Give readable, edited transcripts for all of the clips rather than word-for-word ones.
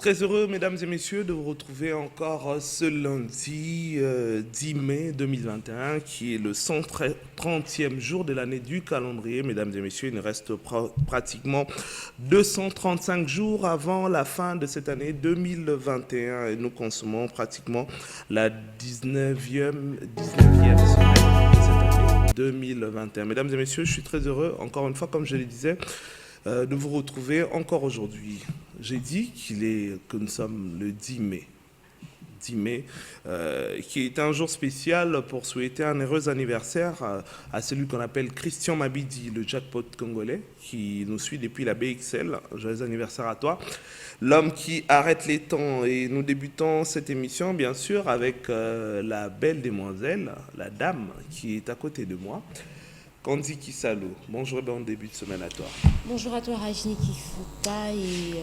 Très heureux, mesdames et messieurs, de vous retrouver encore ce lundi 10 mai 2021, qui est le 130e jour de l'année du calendrier. Mesdames et messieurs, il nous reste pratiquement 235 jours avant la fin de cette année 2021 et nous consommons pratiquement la 19e semaine de cette année 2021. Mesdames et messieurs, je suis très heureux, encore une fois, comme je le disais, de vous retrouver encore aujourd'hui. J'ai dit que nous sommes le 10 mai. 10 mai, qui est un jour spécial pour souhaiter un heureux anniversaire à celui qu'on appelle Christian Mabidi, le jackpot congolais, qui nous suit depuis la BXL. Joyeux anniversaire à toi. L'homme qui arrête les temps. Et nous débutons cette émission, bien sûr, avec la belle demoiselle, la dame qui est à côté de moi. Kandi Kisalo, bonjour et bon début de semaine à toi. Bonjour à toi Rajni Kifuta et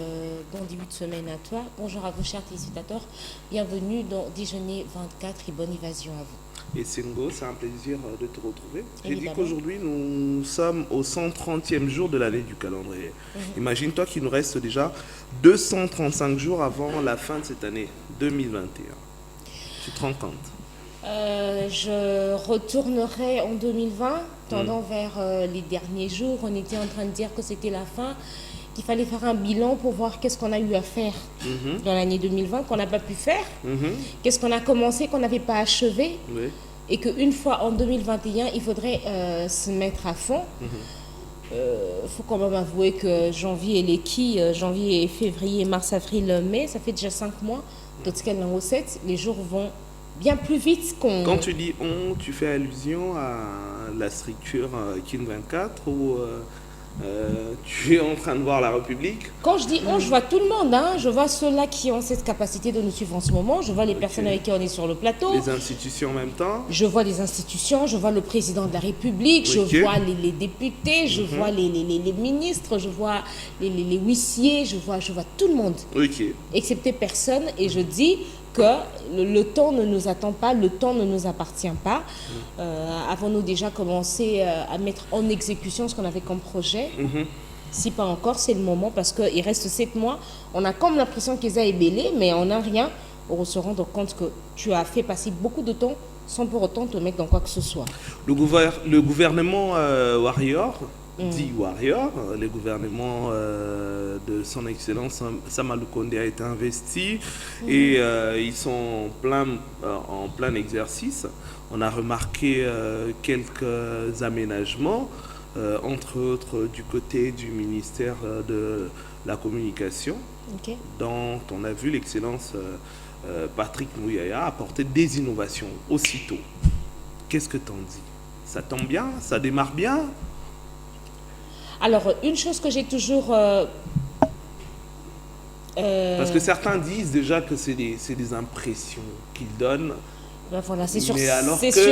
bon début de semaine à toi. Bonjour à vous chers téléspectateurs, bienvenue dans Déjeuner 24 et bonne évasion à vous. Et Sengo, c'est un plaisir de te retrouver. J'ai dit qu'aujourd'hui nous sommes au 130e jour de l'année du calendrier. Imagine-toi qu'il nous reste déjà 235 jours avant la fin de cette année 2021. Tu te rends compte? Je retournerai en 2020, tendant vers les derniers jours. On était en train de dire que c'était la fin, qu'il fallait faire un bilan pour voir qu'est-ce qu'on a eu à faire dans l'année 2020, qu'on n'a pas pu faire, qu'est-ce qu'on a commencé, qu'on n'avait pas achevé, et qu'une fois en 2021, il faudrait se mettre à fond. Faut quand même avouer que janvier et février, mars, avril, mai, ça fait déjà 5 mois. Les jours vont bien plus vite qu'on... Quand tu dis on, tu fais allusion à la structure Kin 24 ou tu es en train de voir la République? Quand je dis on, je vois tout le monde. Hein. Je vois ceux-là qui ont cette capacité de nous suivre en ce moment. Je vois les personnes avec qui on est sur le plateau. Les institutions en même temps? Je vois les institutions, je vois le président de la République, je vois les députés, je vois les ministres, je vois les huissiers, je vois tout le monde. Excepté personne. Et je dis que le temps ne nous attend pas, le temps ne nous appartient pas. Avons-nous déjà commencé à mettre en exécution ce qu'on avait comme projet? Si pas encore, c'est le moment parce qu'il reste 7 mois. On a comme l'impression qu'ils ont ébellé, mais on n'a rien. On se rend compte que tu as fait passer beaucoup de temps sans pour autant te mettre dans quoi que ce soit. Le gouvernement Warrior, dit Warrior, le gouvernement de son excellence Sama Lukonde a été investi et ils sont en plein exercice. On a remarqué quelques aménagements, entre autres du côté du ministère de la Communication, dont on a vu l'excellence Patrick Mouyaya apporter des innovations aussitôt. Qu'est-ce que t'en dis? Ça tombe bien? Ça démarre bien? Alors, une chose que j'ai toujours... Parce que certains disent déjà que c'est des impressions qu'ils donnent. Ben voilà, c'est sur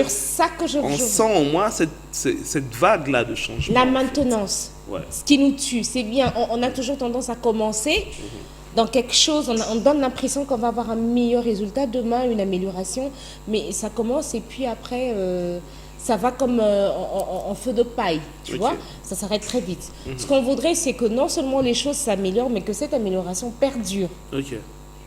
ça que je... On sent au moins cette vague-là de changement. La maintenance, ce qui nous tue, c'est bien. On a toujours tendance à commencer dans quelque chose, on donne l'impression qu'on va avoir un meilleur résultat, demain une amélioration, mais ça commence et puis après... ça va comme en feu de paille, tu vois, ça s'arrête très vite. Ce qu'on voudrait, c'est que non seulement les choses s'améliorent, mais que cette amélioration perdure.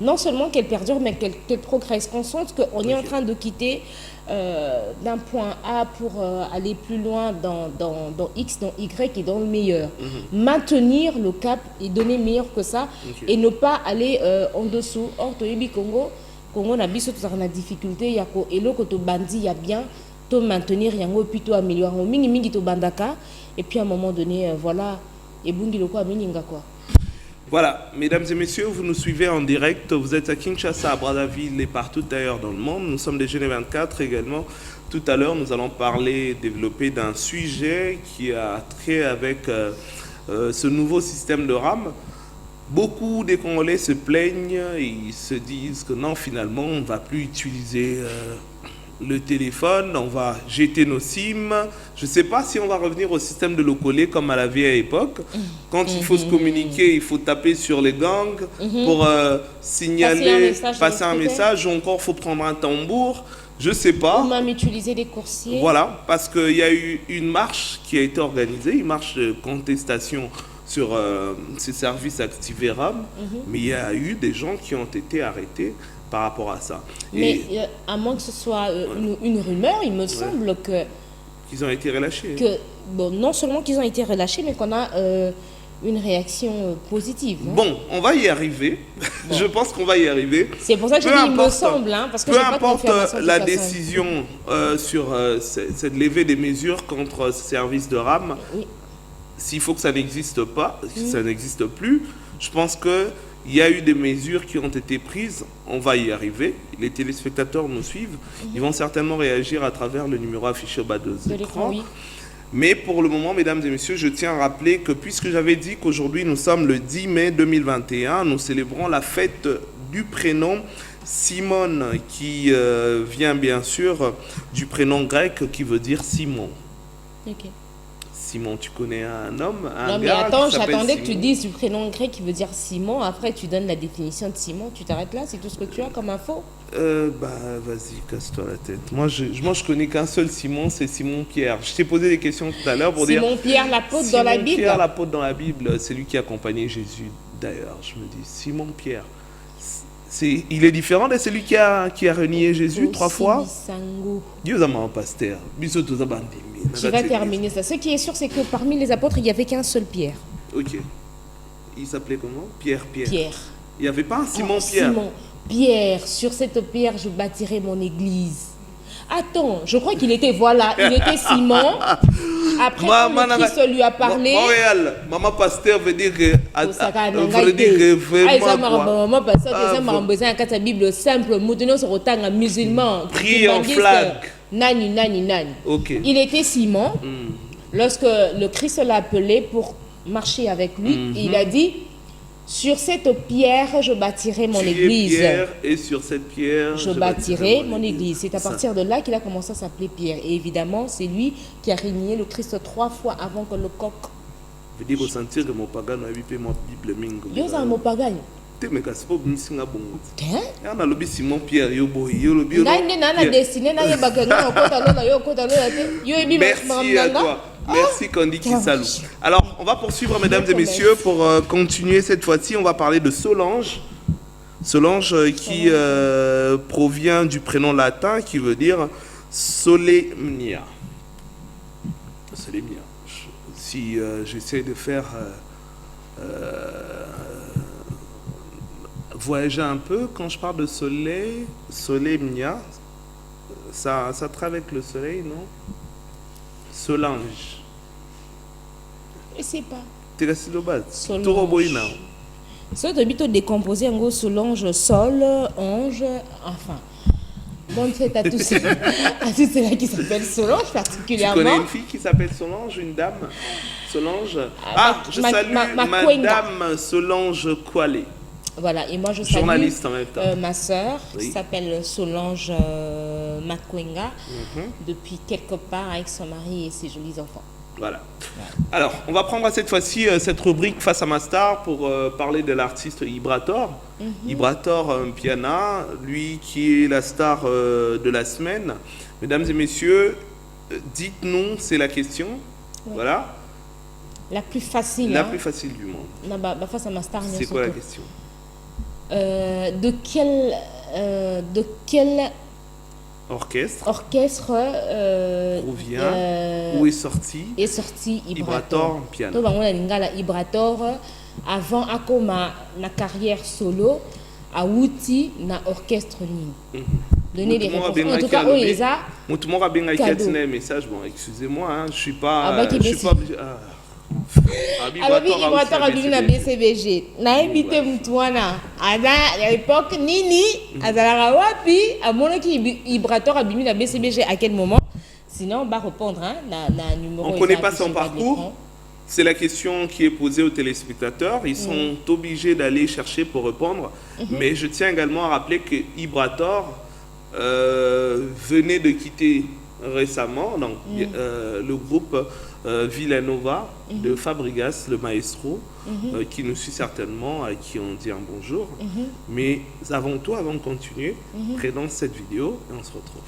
Non seulement qu'elle perdure, mais qu'elle progresse. Qu'on sente qu'on est en train de quitter d'un point A pour aller plus loin dans X, dans Y et dans le meilleur. Maintenir le cap et donner meilleur que ça et ne pas aller en dessous. Or, Toyebi Congo n'a pas de difficulté, il y a un bandi, il y a bien. Maintenir yango puis to améliorer mingi to bandaka et puis à un moment donné voilà et bungi le quoi mininga quoi. Voilà, mesdames et messieurs, vous nous suivez en direct, vous êtes à Kinshasa, à Brazzaville et partout ailleurs dans le monde. Nous sommes des Déjeuner 24 également. Tout à l'heure, nous allons développer d'un sujet qui a trait avec ce nouveau système de RAM. Beaucoup des Congolais se plaignent et ils se disent que non, finalement, on ne va plus utiliser le téléphone, on va jeter nos SIM. Je ne sais pas si on va revenir au système de l'eau-collée comme à la vieille époque. Quand il faut se communiquer, il faut taper sur les gangs pour signaler, passer un message, ou encore il faut prendre un tambour. Je ne sais pas. Ou même utiliser des coursiers. Voilà, parce qu'il y a eu une marche qui a été organisée, une marche de contestation sur ces services activés RAM, mais il y a eu des gens qui ont été arrêtés par rapport à ça. Mais à moins que ce soit une rumeur, il me semble que... Qu'ils ont été relâchés. Bon, non seulement qu'ils ont été relâchés, mais qu'on a une réaction positive. Hein. Bon, on va y arriver. Bon. Je pense qu'on va y arriver. C'est pour ça que je dis il me semble. Hein, parce que peu importe la décision sur cette levée des mesures contre ce service de RAM, s'il faut que ça n'existe pas, que ça n'existe plus, je pense que il y a eu des mesures qui ont été prises, on va y arriver. Les téléspectateurs nous suivent, ils vont certainement réagir à travers le numéro affiché au bas de l'écran. Mais pour le moment, mesdames et messieurs, je tiens à rappeler que puisque j'avais dit qu'aujourd'hui nous sommes le 10 mai 2021, nous célébrons la fête du prénom Simone, qui vient bien sûr du prénom grec qui veut dire Simon. Ok. Simon, tu connais un homme, non, mais attends, j'attendais que tu dises du prénom grec qui veut dire Simon. Après, tu donnes la définition de Simon. Tu t'arrêtes là? C'est tout ce que tu as comme info? Vas-y, casse-toi la tête. Moi, je connais qu'un seul Simon, c'est Simon Pierre. Je t'ai posé des questions tout à l'heure pour dire... Simon Pierre, l'apôtre dans la Bible? Simon Pierre, l'apôtre dans la Bible, c'est lui qui accompagnait Jésus. D'ailleurs, je me dis, Simon Pierre. Il est différent de celui qui a renié Jésus 3 fois. Dieu a mon pasteur. Je vais terminer ça. Ce qui est sûr, c'est que parmi les apôtres, il n'y avait qu'un seul Pierre. Ok. Il s'appelait comment? Pierre. Pierre. Il n'y avait pas un Simon Pierre. Simon Pierre. Sur cette pierre, je bâtirai mon église. Attends, je crois qu'il était, voilà, il était Simon. Après, quand le Christ lui a parlé... Maman pasteur veut dire que... veut dire vraiment maman pasteur, c'est une Bible simple. Nous sommes musulmans. Prier en flag. Nani. Okay. Il était Simon. Lorsque le Christ l'a appelé pour marcher avec lui, il a dit... Sur cette pierre, je bâtirai mon église. Pierre, et sur cette pierre, je bâtirai mon église. C'est à partir de là qu'il a commencé à s'appeler Pierre. Et évidemment, c'est lui qui a régné le Christ 3 fois avant que le coq. Je veux dire, sentir que mon pagan a vu ma Bible mingo. Yo, ça mon pagan. Tu me casses pas, je suis un bon. On a lobby Simon Pierre, yo boy, yo lobby. Merci à toi. Merci Candy Kisalou. Alors, on va poursuivre, mesdames et messieurs, pour continuer cette fois-ci. On va parler de Solange. Solange qui provient du prénom latin qui veut dire Solemnia. Solemnia. Si j'essaie de faire voyager un peu, quand je parle de soleil, Solemnia, ça travaille avec le soleil, non? Solange. Je sais pas. Tu restes de base. Solange. Ça te bito décomposé en gros Solange, Sol, Ange, enfin. Bonne fête à tous ceux-là qui s'appellent Solange particulièrement. Tu connais une fille qui s'appelle Solange, une dame? Solange. Je salue Madame Solange Koualé. Voilà, et moi je salue journaliste en même temps. Ma sœur qui s'appelle Solange Makwenga depuis quelque part avec son mari et ses jolis enfants. Voilà. Alors, on va prendre cette fois-ci cette rubrique Face à ma star pour parler de l'artiste Ibrator. Ibrator Piana, lui qui est la star de la semaine. Mesdames et messieurs, dites-nous, c'est la question. Voilà. La plus facile. La plus facile du monde. Non, face à ma star, c'est quoi la question? De quel orchestre provient où est sorti Ibrator Piano. Ibrator avant akoma na carrière solo a outi na orchestre nini donner des réponses en tout cas Oeza mutumo abenga un message. Bon, excusez-moi, hein, je suis pas Ibrator a vu na BCBG na ebite mutwana à l'époque nini azalaka wapi amonaki Ibrator a bimi na BCBG à quel moment? Sinon on va répondre na numéro. On connaît pas son parcours. C'est la question qui est posée aux téléspectateurs. Ils sont obligés d'aller chercher pour répondre. Mais je tiens également à rappeler que Ibrator venait de quitter récemment donc, le groupe Villanova de Fabregas, le maestro, qui nous suit certainement, à qui on dit un bonjour. Mais avant tout, avant de continuer, prenons cette vidéo et on se retrouve.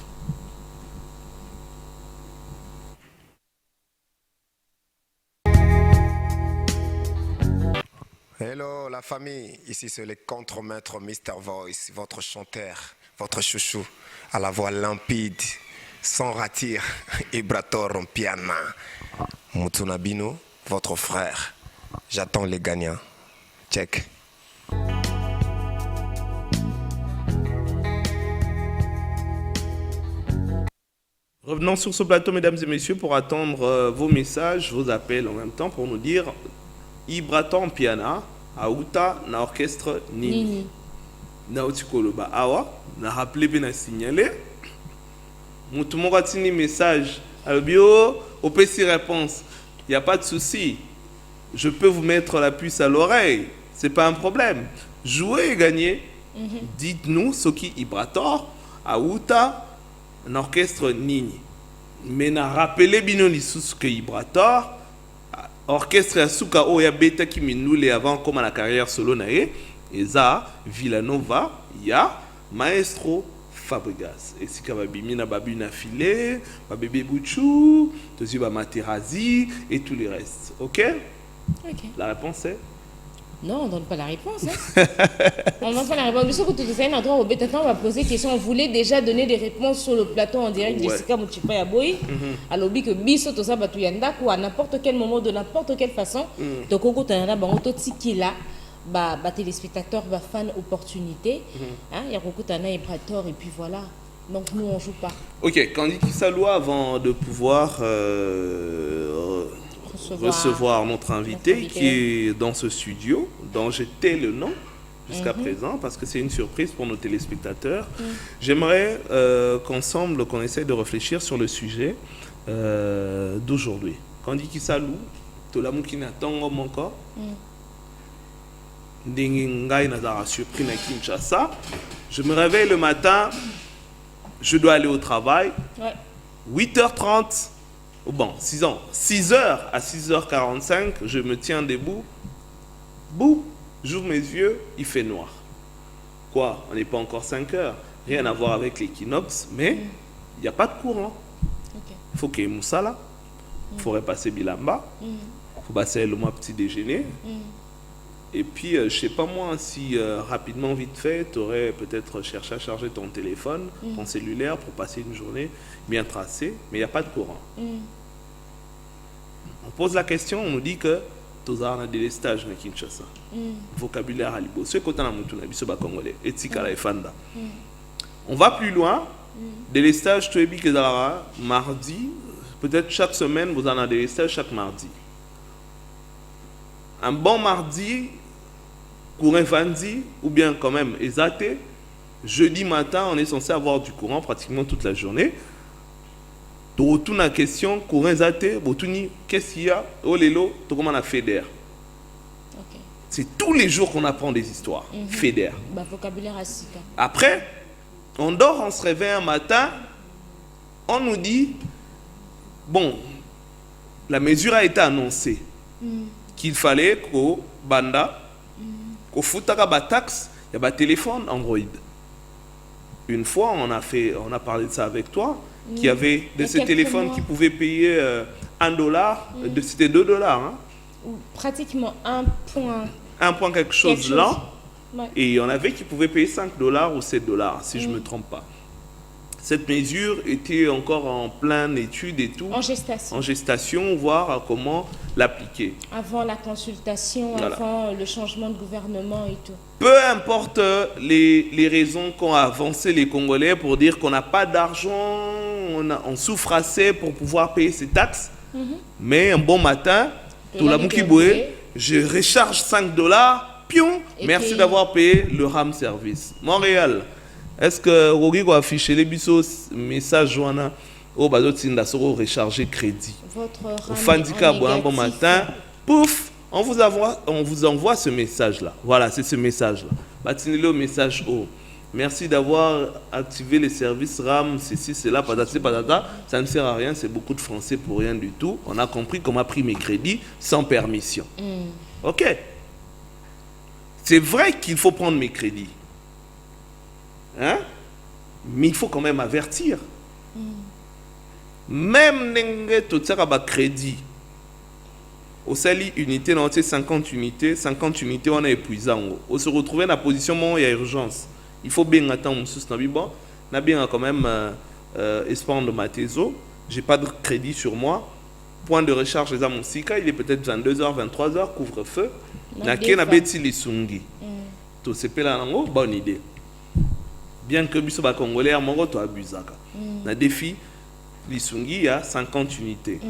Hello la famille, ici c'est le contre-maître Mr. Voice, votre chanteur, votre chouchou, à la voix limpide, sans ratir, Ibrator en piano. Mutunabino, votre frère. J'attends les gagnants. Check. Revenons sur ce plateau, mesdames et messieurs, pour attendre vos messages, vos appels en même temps, pour nous dire Ibraton Piana, Aouta, na orchestre Nini. Na Otikoloba Awa, na rappelé bien à signaler. Tout le monde a tenu message. Alors, bio, au PC réponse. Il n'y a pas de souci. Je peux vous mettre la puce à l'oreille. C'est pas un problème. Jouez et gagnez. Dites-nous ce qui Ibrator, Aouta, un orchestre Nini. Mais na rappelé bien ce que Ibrator, orchestre Asuka Oya Beta qui minule avant comme à la carrière solo nae, et ça Villanova, ya Maestro Fabregas. Et si Kababimi na babu na filé, Babébé Bouchou, Tosi ba Materazzi et tous les restes. Ok? La réponse est non, on ne donne pas la réponse. Hein. On ne donne pas la réponse. Mais ce que tu disais, on va poser question. On voulait déjà donner des réponses sur le plateau en direct de Jessica Mouchipa Yaboy. Alors, que Biso, tout ça, ou à n'importe quel moment, de n'importe quelle façon. Donc, on a un là, téléspectateurs, fans, opportunité. Il y a beaucoup de Ibrator et puis voilà. Donc, nous, on ne joue pas. Ok, quand dit Kisaloa, avant de pouvoir recevoir notre invité qui est dans ce studio, dont j'étais le nom jusqu'à présent, parce que c'est une surprise pour nos téléspectateurs. J'aimerais qu'ensemble, qu'on essaie de réfléchir sur le sujet d'aujourd'hui. Quand on dit Kisalou, Tolamu Kinatango encore, Ndengai Nazara surpris na Kinshasa, je me réveille le matin, je dois aller au travail, 8h30. Bon, 6h à 6h45, je me tiens debout. Bouh, j'ouvre mes yeux, il fait noir. Quoi? On n'est pas encore 5h. Rien à voir avec l'équinoxe, mais il n'y a pas de courant. Il faut qu'il y ait Moussala. Il faut repasser Bilamba. Il faut passer le mois petit déjeuner. Et puis, je ne sais pas moi si rapidement, vite fait, tu aurais peut-être cherché à charger ton téléphone, ton cellulaire pour passer une journée bien tracée, mais il n'y a pas de courant. On pose la question, on nous dit que tu as un délestage à Kinshasa. Vocabulaire à Libo. Ce côté na congolais, etika la efanda. On va plus loin. Délestage, tu es dit que mardi, peut-être chaque semaine, vous en avez un délestage chaque mardi. Un bon mardi, courant Vandi, ou bien quand même Ezate, jeudi matin, on est censé avoir du courant pratiquement toute la journée. Tu retournes la question, courant Ezate, qu'est-ce qu'il y a? Oh lélo, tu comment on a fédère. C'est tous les jours qu'on apprend des histoires. Fédère. Vocabulaire à Sika. Après, on dort, on se réveille un matin, on nous dit, bon, la mesure a été annoncée. Qu'il fallait qu'au banda, qu'au foutaka ba taxe, il y a un téléphone Android. Une fois, on a parlé de ça avec toi, qu'il y avait de ces téléphones qui pouvaient payer $1, c'était $2. Hein? Pratiquement un point quelque chose là. Ouais. Et il y en avait qui pouvaient payer $5 ou $7, si je ne me trompe pas. Cette mesure était encore en pleine étude et tout. En gestation, voir comment l'appliquer. Avant la consultation, avant le changement de gouvernement et tout. Peu importe les raisons qu'ont avancé les Congolais pour dire qu'on n'a pas d'argent, on souffre assez pour pouvoir payer ses taxes. Mais un bon matin, tout la Moukiboué, je recharge $5, pion, merci d'avoir payé le RAM service. Montréal. Est-ce que Rogi va afficher les messages joana au bateau de Soro recharger crédit? Au Fandika, un bon matin, pouf, on vous envoie ce message-là. Voilà, c'est ce message-là. Batinez-le au message haut. Merci d'avoir activé les services RAM, ceci, cela, patati, patata. Ça ne sert à rien, c'est beaucoup de français pour rien du tout. On a compris qu'on m'a pris mes crédits sans permission. Ok. C'est vrai qu'il faut prendre mes crédits. Hein? Mais il faut quand même avertir. Même n'engé tout ça à crédit. Au sali unité, on a 50 unités, on a épuisé. On se retrouvait dans la position où il y a urgence. Il faut bien attendre bon, on a bien quand même espoir de ma téso. J'ai pas de crédit sur moi. Point de recharge les mon sika, il est peut-être 22h, 23h, couvre-feu. Na kena beti lisungi. To sepela nango bonne idée. Bien que biso ba congolais mongo to abusaka. Na défi lisungi il y a 50 unités.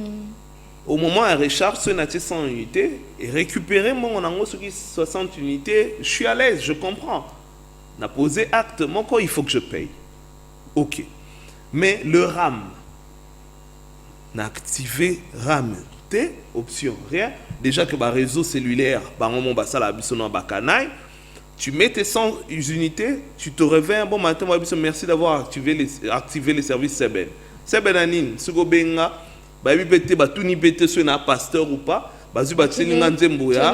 Au moment où on recharge ce n'a 100 unités et récupérer mon nango ce qui 60 unités, je suis à l'aise, je comprends. On a posé acte, mon quoi il faut que je paye. OK. Mais le RAM n'a activé RAM T, option rien. Déjà que le réseau cellulaire, tu mets tes 100 unités, tu te réveilles un bon matin, merci d'avoir activé les services Seben. Seben anin, sugo benga, babi pété, batuni pété, soit un pasteur ou pas, bazu batini nganzemboya.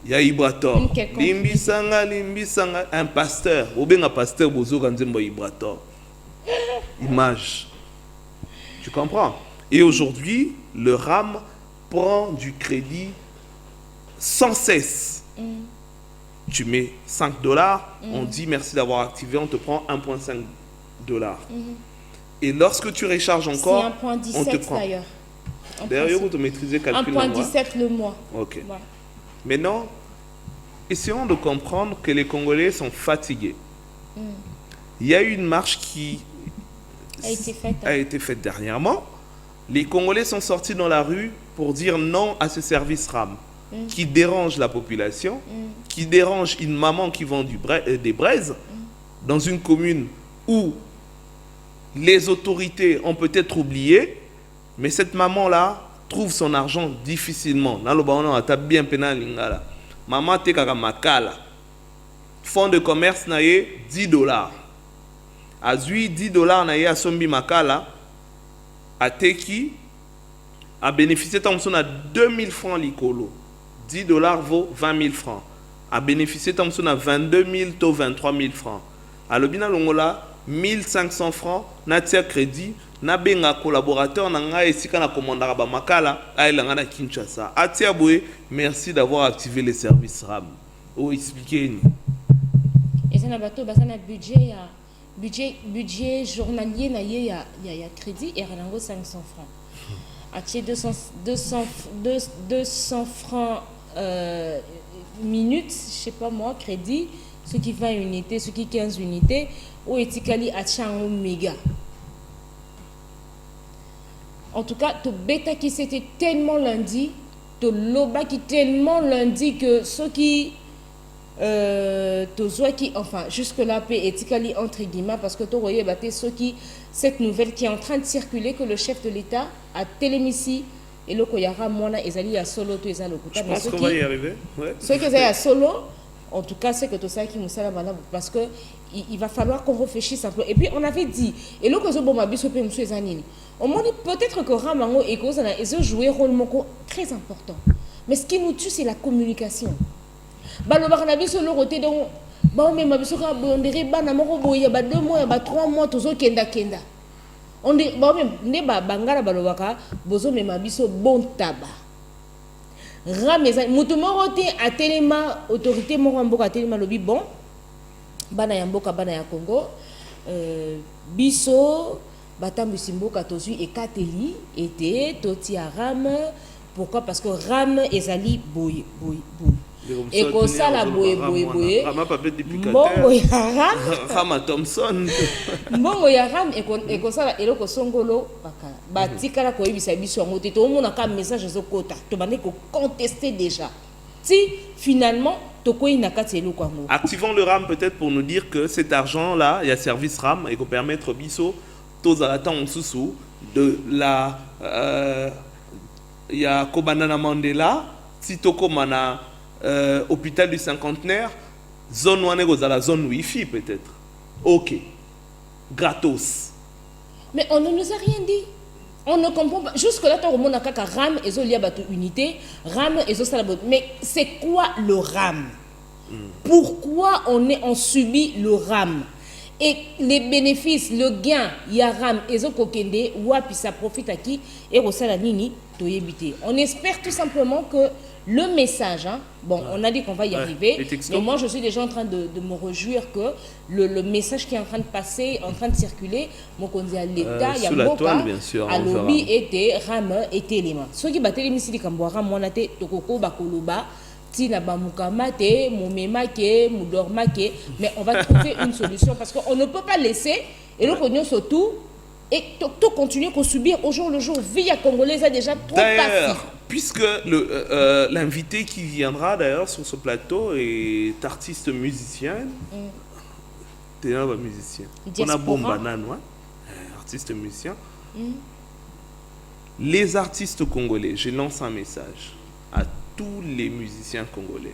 Il y a Ibrator. Limbisanga, un pasteur. Ou bien un pasteur, bozo nganzembo Ibrator. Image. Tu comprends? Et aujourd'hui, le RAM prend du crédit sans cesse. Tu mets $5, on dit merci d'avoir activé, on te prend $1.5. Et lorsque tu recharges encore, on te prend. D'ailleurs, vous te maîtrisez le calcul. 1.17 le mois. Ok. Ouais. Maintenant, essayons de comprendre que les Congolais sont fatigués. Il y a eu une marche qui a été faite dernièrement. Les Congolais sont sortis dans la rue pour dire non à ce service RAM qui dérange la population, qui dérange une maman qui vend des braises dans une commune où les autorités ont peut-être oublié, mais cette maman-là trouve son argent difficilement. Bien pénal. Maman te kaka makala. Fonds de commerce na $10. Azui $10 na a sombi makala. Ateki a bénéficié de 2000 francs likolo. $10 vaut 20 000 francs. A bénéficié de 22 000 to 23 000 francs. A l'obina longola 1500 francs na tia crédit na benga collaborateur na nga esika na commandara ba makala ailanga na Kinshasa. Atia boye, merci d'avoir activé les services RAM. Oh expliquez-nous. Et ça na bato basana budget journalier na y a crédit et rango 500 francs. Atie 200 francs minutes, je sais pas moi, crédit, ce qui 20 unités, ce qui 15 unités, ou etikali achango méga. En tout cas, to bêta qui c'était tellement lundi, to loba qui tellement lundi que ceux qui to zoa qui enfin jusque là paix etikali entre guillemets parce que to voyez baté ceux qui cette nouvelle qui est en train de circuler que le chef de l'État a télémissi et le koyara mona ezali ya solo to ezali lokuta. Je pense qu'on va y arriver. Ouais. Ceux qui ezali ya solo, en tout cas c'est que tout ça qui nous sert parce que il va falloir qu'on réfléchisse un peu. Et puis on avait dit et le kozo bon mabiso pe monsieur ezanini. On m'a dit peut-être que Ramango et Kozana ils ont joué un rôle très important. Mais ce qui nous tue c'est la communication. Balobarnabi sur le côté donc bon mais mabiso ka bondere bana moko boya ba 2 mois ba 3 mois tozo kenda. On dit bon même ne ba bangala balobaka bozo me mabiso bon tabac. Rameza mutu moko te atelema autorité moko mboka atelema lobi bon bana ya mboka bana ya Congo biso batambusi mboka tozui ekateli ete toti ya RAM. Pourquoi? Parce que RAM ezali boy. Et comme ça la boy. Mbongo ya RAM. Rama Thompson. Mbongo ya RAM et comme ça eloko songolo bakala. Batikala ko yebisa biso yango te to mona ka message ezokota. To bande ko contester déjà. Si finalement tokoyi na kati eloko yango. Activons le RAM peut-être pour nous dire que cet argent là, il y a service RAM et qu'on permettre biso tous à l'attente sous de la il y a Kobanana Mandela, Titoko Mana hôpital du cinquantenaire, zone wane la zone Wi-Fi peut-être. Ok. Gratos. Mais on ne nous a rien dit. On ne comprend pas. Jusque-là, tu as kaka RAM et zo liabatu unité, RAM et zo salabot. Mais c'est quoi le RAM? Pourquoi on subit le RAM? et les bénéfices, le gain, Yaram, Ezo Kokende, Wapi, ça profite à qui, et Rosala Nini, Toyebite. On espère tout simplement que le message, hein, bon, on a dit qu'on va y arriver, mais moi je suis déjà en train de me réjouir que le message qui est en train de passer, en train de circuler, mon conseil à l'État, il y a Moka, à lobby était Ram était élément. Ceux qui battent les missiles comme Ram, on a été Tokoko, Bakoloba, Tina Bamukamate, Moumemake, Moudormake, mais on va trouver une solution parce qu'on ne peut pas laisser, et le cognon surtout, et tout continuer à subir au jour le jour. Via Congolais a déjà trop passé. Puisque l'invité qui viendra d'ailleurs sur ce plateau est artiste musicien. T'es un musicien. On a Bombana, artiste musicien. Les artistes congolais, je lance un message à tous les musiciens congolais.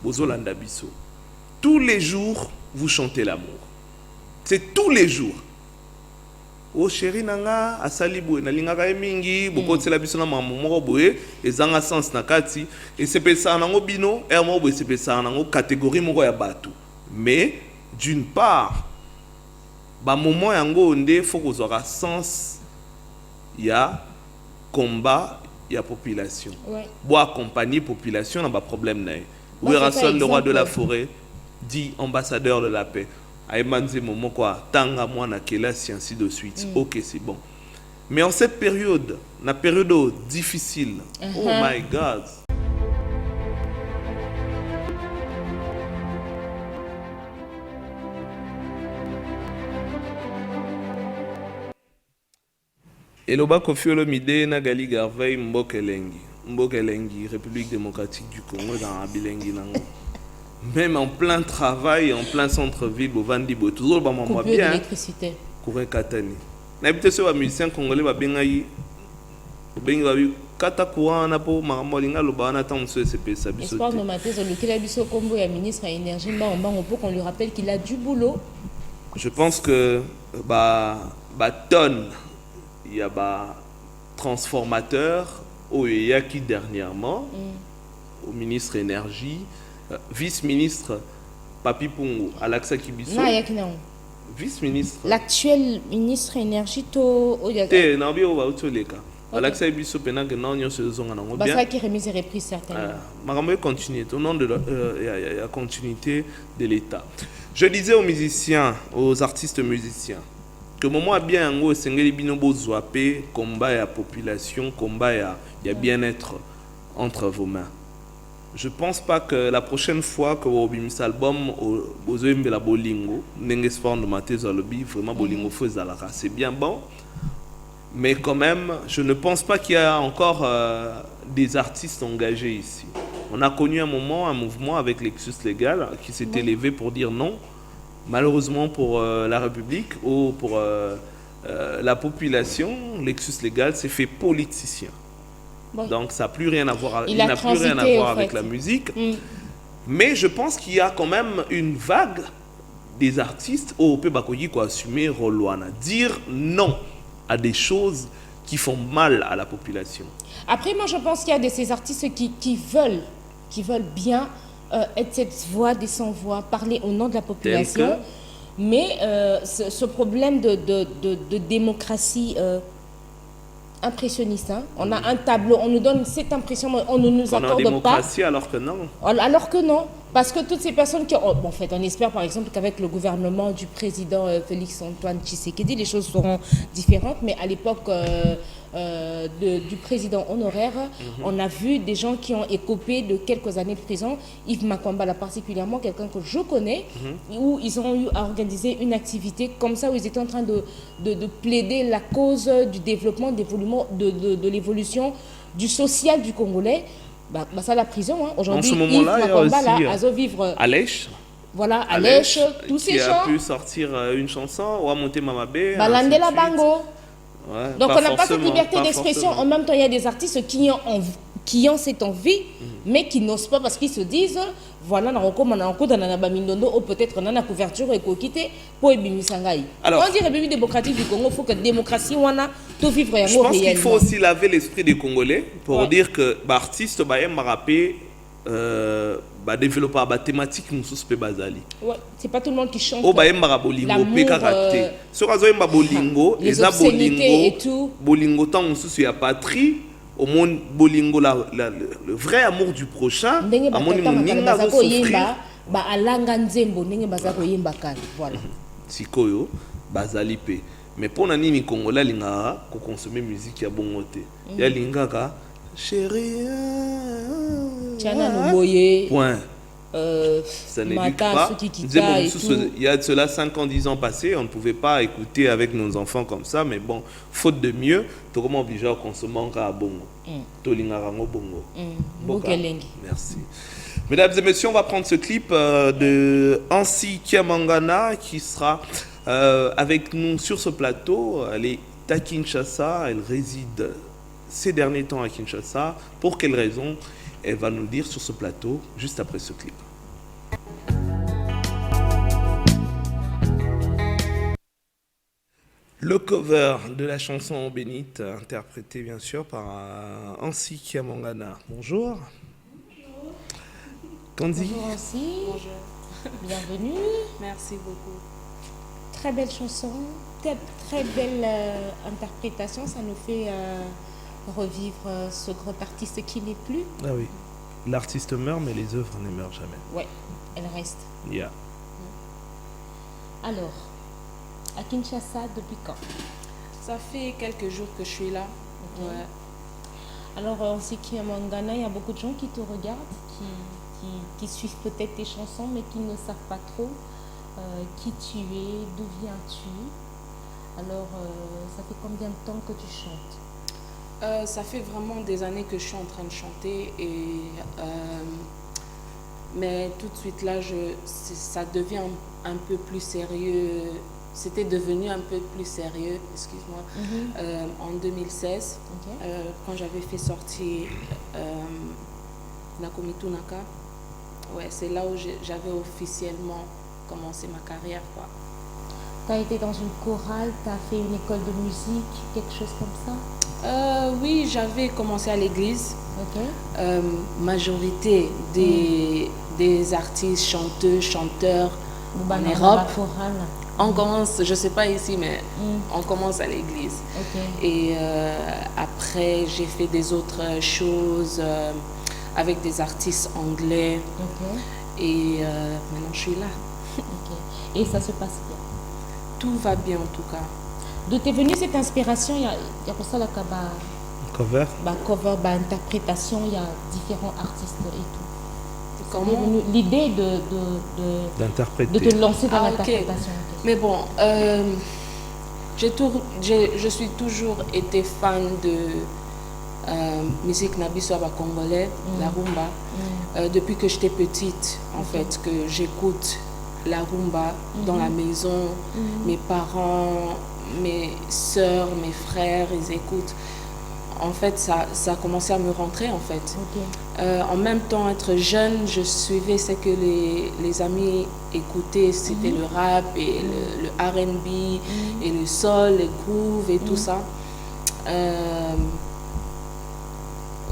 Bozolanda Bisso. Tous les jours, vous chantez l'amour. C'est tous les jours. Oh chéri nanga asali boye na linga ka mingi boko tsela biso na mamu moko boye ezanga sens na kati et c'est pesa nango bino et mo boye c'est pesa nango catégorie moko ya bato mais d'une part ba moment yango ndé faut que aura sens ya combat ya population bo accompagner population na ba problème na où est Rassol le roi de la forêt dit ambassadeur de la paix. Aïmanze Momo quoi, tanga moi na kelasi ainsi de suite. Ok, c'est bon. Mais en cette période, la période difficile, oh my God. Eloba Kofi Olomide Nagali Garvey Mbokelengi, République démocratique du Congo dans Abilengi Nango. Même en plein travail, en plein centre-ville, au Vandibo, toujours le moment bien. L'électricité. Courir Katani. N'habite sur un musicien congolais, va bien aïe. Va bien kata courant na po maramolinga lo ba na tant ce CP ça biso. Espoir no maté le kila biso kombo ya ministre à énergie on peut qu'on lui rappelle qu'il a du boulot. Je pense que tonne il y a transformateur au qui dernièrement au ministre énergie. Vice-ministre Papi Pongo, Alaxa Kibiso. Vice-ministre. L'actuel ministre énergie Alaxa Kibiso pendant que non nous se zone en bien. Ça qui remise et reprise certainement. Marambe continue au nom de la continuité de l'État. Je disais aux musiciens, aux artistes musiciens que moment a bien ngo sengeli binobo zoapé combat ya population, combat ya bien-être entre vos mains. Je pense pas que la prochaine fois que vous avez mis album vous avez mis la bolingo, n'engagez pas de mater zalobi vraiment bolingo faisala, c'est bien bon, mais quand même je ne pense pas qu'il y a encore des artistes engagés ici. On a connu un mouvement avec Lexus Légal qui s'est élevé pour dire non, malheureusement pour la République ou pour la population, Lexus Légal s'est fait politicien. Donc ça n'a plus rien à voir, il n'a plus rien à voir avec la musique. Mais je pense qu'il y a quand même une vague des artistes au Pébakoyi qui assumer Rolwana, dire non à des choses qui font mal à la population. Après, moi je pense qu'il y a de ces artistes qui veulent bien être cette voix des sans-voix, parler au nom de la population. Mais ce problème de démocratie impressionniste. Hein? On a un tableau, on nous donne cette impression, on ne nous accorde pas. Démocratie alors que non. Alors que non. Parce que toutes ces personnes qui ont... Bon, en fait, on espère par exemple qu'avec le gouvernement du président Félix-Antoine Tshisekedi, les choses seront différentes. Mais à l'époque du président honoraire, on a vu des gens qui ont écopé de quelques années de prison. Yves Makwambala particulièrement, quelqu'un que je connais, où ils ont eu à organiser une activité comme ça, où ils étaient en train de plaider la cause du développement, de l'évolution du social du Congolais. Ça la prison hein. Aujourd'hui Yves Makwambala a vivre Alèche. Voilà, Alèche, tous ces gens qui a pu sortir une chanson ou a monté Mamabé. Balandela Bango. Ouais, donc on n'a pas cette liberté d'expression. En même temps, il y a des artistes qui ont cette envie, mais qui n'osent pas parce qu'ils se disent voilà, on peut-être on a couverture et quitter pour Ebimisangai. On dit République démocratique du Congo, il faut que la démocratie tout vivre. Je pense qu'il faut aussi laver l'esprit des Congolais pour dire que l'artiste m'a rappelé développer la thématique nous sous bazali. Ouais, c'est pas tout le monde qui chante. Oh bah yemba bolingo pe karaté. So kazo yemba bolingo, les eza obscénités et tout. Bolingo tant sous ya patrie. Au monde bolingo le vrai amour du prochain. À mon ninga zo souffrir. Ba alanga nzembo ndenge bazako yemba kali. Voilà. Sikoyo bazali pe. Mais pour nani mi Congolais linga ko consommer musique ya bongote. Ya linga ka chérie. Tiana Noboye. Point. Ça n'éduque pas. Il y a de cela 5 ans, 10 ans passés, on ne pouvait pas écouter avec nos enfants comme ça, mais bon, faute de mieux, tu es obligé à consommer un bongo. Bongo. Merci. Mesdames et messieurs, on va prendre ce clip de Ansi Kiamangana qui sera avec nous sur ce plateau. Elle est à Kinshasa, elle réside ces derniers temps à Kinshasa. Pour quelles raisons? Elle va nous le dire sur ce plateau juste après ce clip. Le cover de la chanson Bénite, interprété bien sûr par Ansi Kiamangana. Bonjour. Candy. Bonjour Ansi. Bonjour. Bienvenue. Merci beaucoup. Très belle chanson, très belle interprétation. Ça nous fait revivre ce grand artiste qui n'est plus. Ah oui. L'artiste meurt, mais les œuvres ne meurent jamais. Ouais, elles restent. Yeah. Alors, à Kinshasa, depuis quand? Ça fait quelques jours que je suis là. Okay. Ouais. Alors, on sait qu'à Mangana, il y a beaucoup de gens qui te regardent, qui suivent peut-être tes chansons, mais qui ne savent pas trop qui tu es, d'où viens-tu. Alors, ça fait combien de temps que tu chantes? Ça fait vraiment des années que je suis en train de chanter, mais tout de suite là, ça devient un peu plus sérieux. C'était devenu un peu plus sérieux, excuse-moi, en 2016, okay. Quand j'avais fait sortir Nakomitu Naka. Ouais, c'est là où j'avais officiellement commencé ma carrière, quoi. Tu as été dans une chorale, tu as fait une école de musique, quelque chose comme ça? Oui, j'avais commencé à l'église. Okay. Majorité des artistes, chanteurs, chanteurs en Europe. On commence, je ne sais pas ici, mais on commence à l'église. Okay. Et après, j'ai fait des autres choses avec des artistes anglais. Okay. Et maintenant, je suis là. Okay. Et ça se passe bien? Tout va bien en tout cas. D'où t'es venue cette inspiration? Il y a pour ça la cover, interprétation, il y a différents artistes et tout. Comment l'idée d'interpréter, de te lancer dans l'interprétation? Okay. Mais bon, je suis toujours été fan de musique nabiswaba congolais, la rumba. Depuis que j'étais petite, en fait, que j'écoute la rumba dans la maison. Mes parents, mes soeurs, mes frères, ils écoutent. En fait, ça a commencé à me rentrer, en fait. Okay. En même temps, être jeune, je suivais ce que les amis écoutaient. C'était le rap et le R&B et le soul, le groove et tout ça.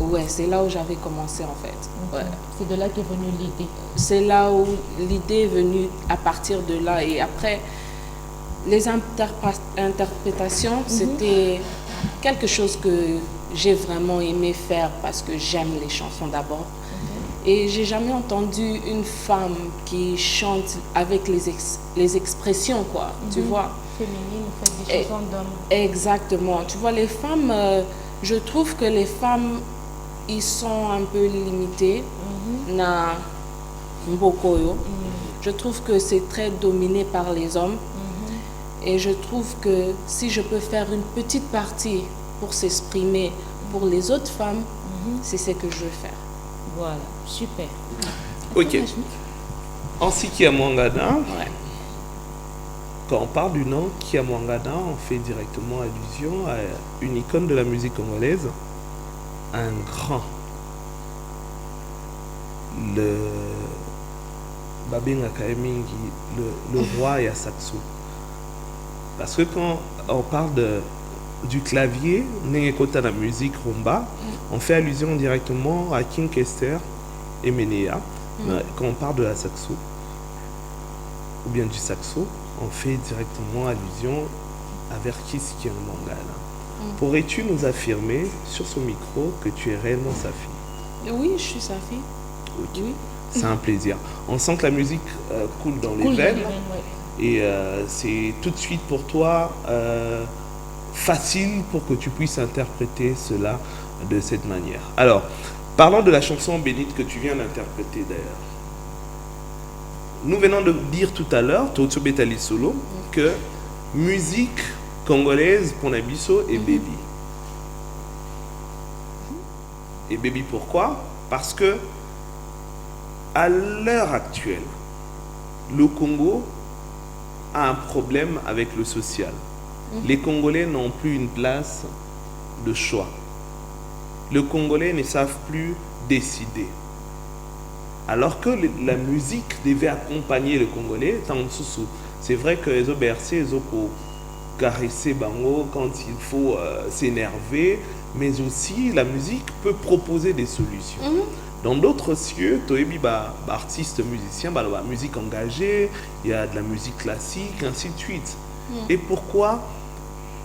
Ouais, c'est là où j'avais commencé, en fait. Okay. Ouais. C'est de là qu'est venue l'idée? C'est là où l'idée est venue à partir de là. Et après, les interprétations, c'était quelque chose que j'ai vraiment aimé faire parce que j'aime les chansons d'abord. Et j'ai jamais entendu une femme qui chante avec les expressions, quoi, tu vois. Féminine, fait des chansons d'hommes. Exactement. Tu vois, les femmes, je trouve que les femmes, ils sont un peu limités. Na Mbokoyo. Je trouve que c'est très dominé par les hommes. Et je trouve que si je peux faire une petite partie pour s'exprimer pour les autres femmes, c'est ce que je veux faire. Voilà, super. Ok. Ansi Kiamangana, ouais. Quand on parle du nom Kiamangana, on fait directement allusion à une icône de la musique congolaise, un grand. Le Babenga Kaemingi, le roi et à Saxo. Parce que quand on parle du clavier, Nengekota la musique rumba, on fait allusion directement à King Kester et Menea, Quand on parle de la saxo, ou bien du saxo, on fait directement allusion à vers qui c'est qui est un manga là. Pourrais-tu nous affirmer sur ce micro que tu es réellement sa fille? Oui, je suis sa fille. Ok. Oui. C'est un plaisir. On sent que la musique coule dans les veines. Et c'est tout de suite pour toi facile pour que tu puisses interpréter cela de cette manière. Alors, parlons de la chanson Bénite que tu viens d'interpréter d'ailleurs. Nous venons de dire tout à l'heure, Toto Betali Solo, que musique congolaise pour Nabiso et Baby. Et Baby pourquoi? Parce que à l'heure actuelle, le Congo a un problème avec le social. Les Congolais n'ont plus une place de choix. Les Congolais ne savent plus décider. Alors que la musique devait accompagner le Congolais, c'est vrai que les bercés, les caresser bango quand il faut s'énerver, mais aussi la musique peut proposer des solutions. Dans d'autres cieux, tu as artistes musiciens, la musique engagée, il y a de la musique classique, ainsi de suite. Et pourquoi,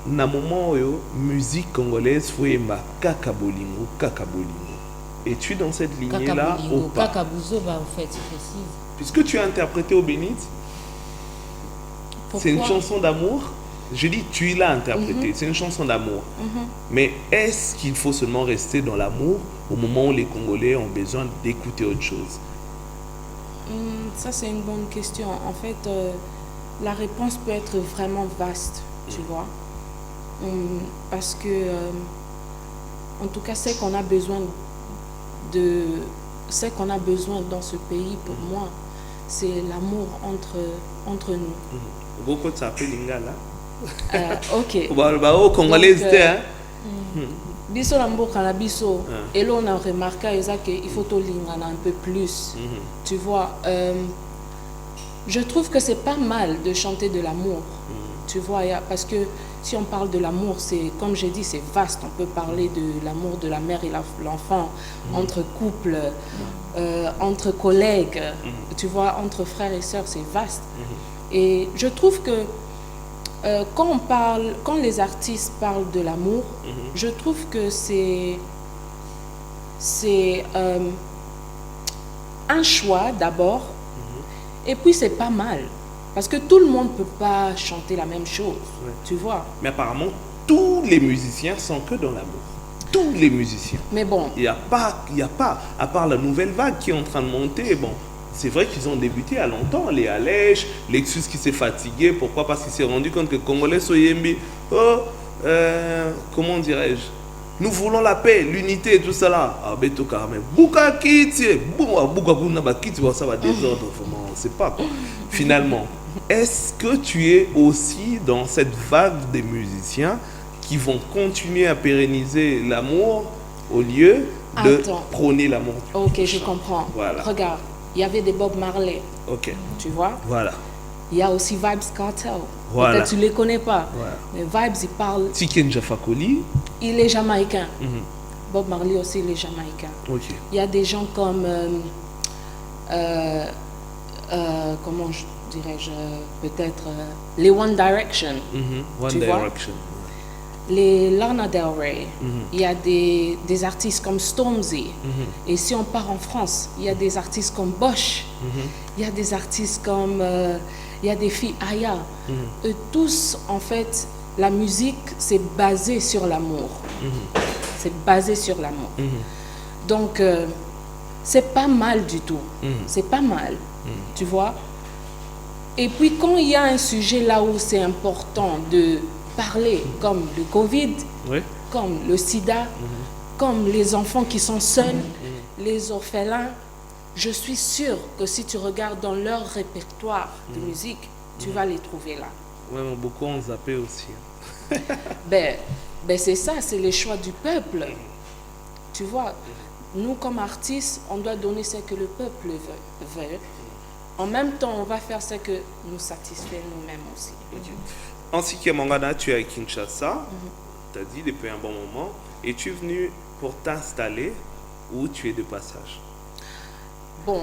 na moment où musique congolaise, faut aimer kakabolingo, kakabolingo. Es-tu dans cette lignée-là ou pas? Kakabouzo, en fait, c'est précis. Puisque tu as interprété au Bénite, c'est une chanson d'amour. Je dis, tu l'as interprété, c'est une chanson d'amour. Mais est-ce qu'il faut seulement rester dans l'amour au moment où les Congolais ont besoin d'écouter autre chose? Ça, c'est une bonne question. En fait, la réponse peut être vraiment vaste, tu vois. Parce que, en tout cas, ce qu'on a besoin dans ce pays, pour moi, c'est l'amour entre nous. Beaucoup de ça appelle Lingala. Ok. Au Congolais, hein? Biso la mboka na biso, et là on a remarqué qu'il faut tout lingana un peu plus. Tu vois, je trouve que c'est pas mal de chanter de l'amour. Tu vois, parce que si on parle de l'amour, c'est comme j'ai dit, c'est vaste. On peut parler de l'amour de la mère et l'enfant, entre couples, entre collègues, tu vois, entre frères et sœurs, c'est vaste. Et je trouve que quand les artistes parlent de l'amour, je trouve que c'est un choix d'abord, et puis c'est pas mal. Parce que tout le monde ne peut pas chanter la même chose, tu vois. Mais apparemment, tous les musiciens sont que dans l'amour. Tous les musiciens. Mais bon. Il n'y a pas, à part la nouvelle vague qui est en train de monter, bon, c'est vrai qu'ils ont débuté à longtemps, les Alèches, Lexus qui s'est fatigué, pourquoi? Parce qu'il s'est rendu compte que Congolais Soyembi, comment dirais-je, nous voulons la paix, l'unité et tout ça là. Ah, Beto Carmen, Bouka Kiti, Bouka Bouna Kiti, ça va désordre, vraiment, on ne sait pas quoi. Finalement, est-ce que tu es aussi dans cette vague des musiciens qui vont continuer à pérenniser l'amour au lieu de prôner l'amour? Ok, je comprends. Voilà. Regarde, il y avait des Bob Marley. Ok. Tu vois? Voilà. Il y a aussi Vybz Kartel. Voilà. Peut-être tu ne les connais pas. Voilà. Mais Vybz, il parle... Tiken Jafakoli. Il est jamaïcain. Bob Marley aussi, il est jamaïcain. Ok. Il y a des gens comme... comment dirais-je, peut-être les One Direction. One Direction. Les Lana Del Rey. Il y a des artistes comme Stormzy. Et si on part en France, il y a des artistes comme Bosch. Il y a des artistes comme... il y a des filles Aya. Eux tous, en fait, la musique, c'est basé sur l'amour. C'est basé sur l'amour. Donc, c'est pas mal du tout. C'est pas mal. Tu vois? Et puis quand il y a un sujet là où c'est important de parler, comme le Covid, comme le sida, comme les enfants qui sont seuls, les orphelins, je suis sûre que si tu regardes dans leur répertoire de musique, tu vas les trouver là. Oui, mais beaucoup ont zappé aussi. Ben c'est ça, c'est les choix du peuple. Tu vois, nous comme artistes, on doit donner ce que le peuple veut. En même temps, on va faire ce que nous satisfait nous-mêmes aussi. En ce qui est Mangana, tu es à Kinshasa, tu as dit depuis un bon moment, et tu es venu pour t'installer ou tu es de passage? Bon,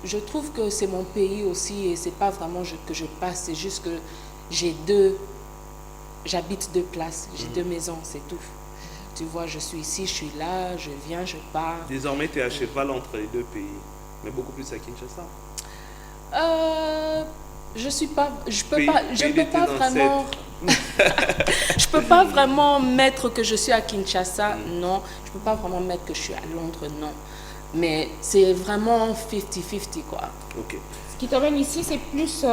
je trouve que c'est mon pays aussi et c'est pas vraiment que je passe, c'est juste que j'habite deux places, j'ai deux maisons, c'est tout. Tu vois, je suis ici, je suis là, je viens, je pars. Désormais, tu es à cheval entre les deux pays, mais beaucoup plus à Kinshasa. Je peux pas vraiment mettre que je suis à Kinshasa, non. Je peux pas vraiment mettre que je suis à Londres, non. Mais c'est vraiment 50-50, quoi. Ok. Ce qui t'emmène ici, c'est plus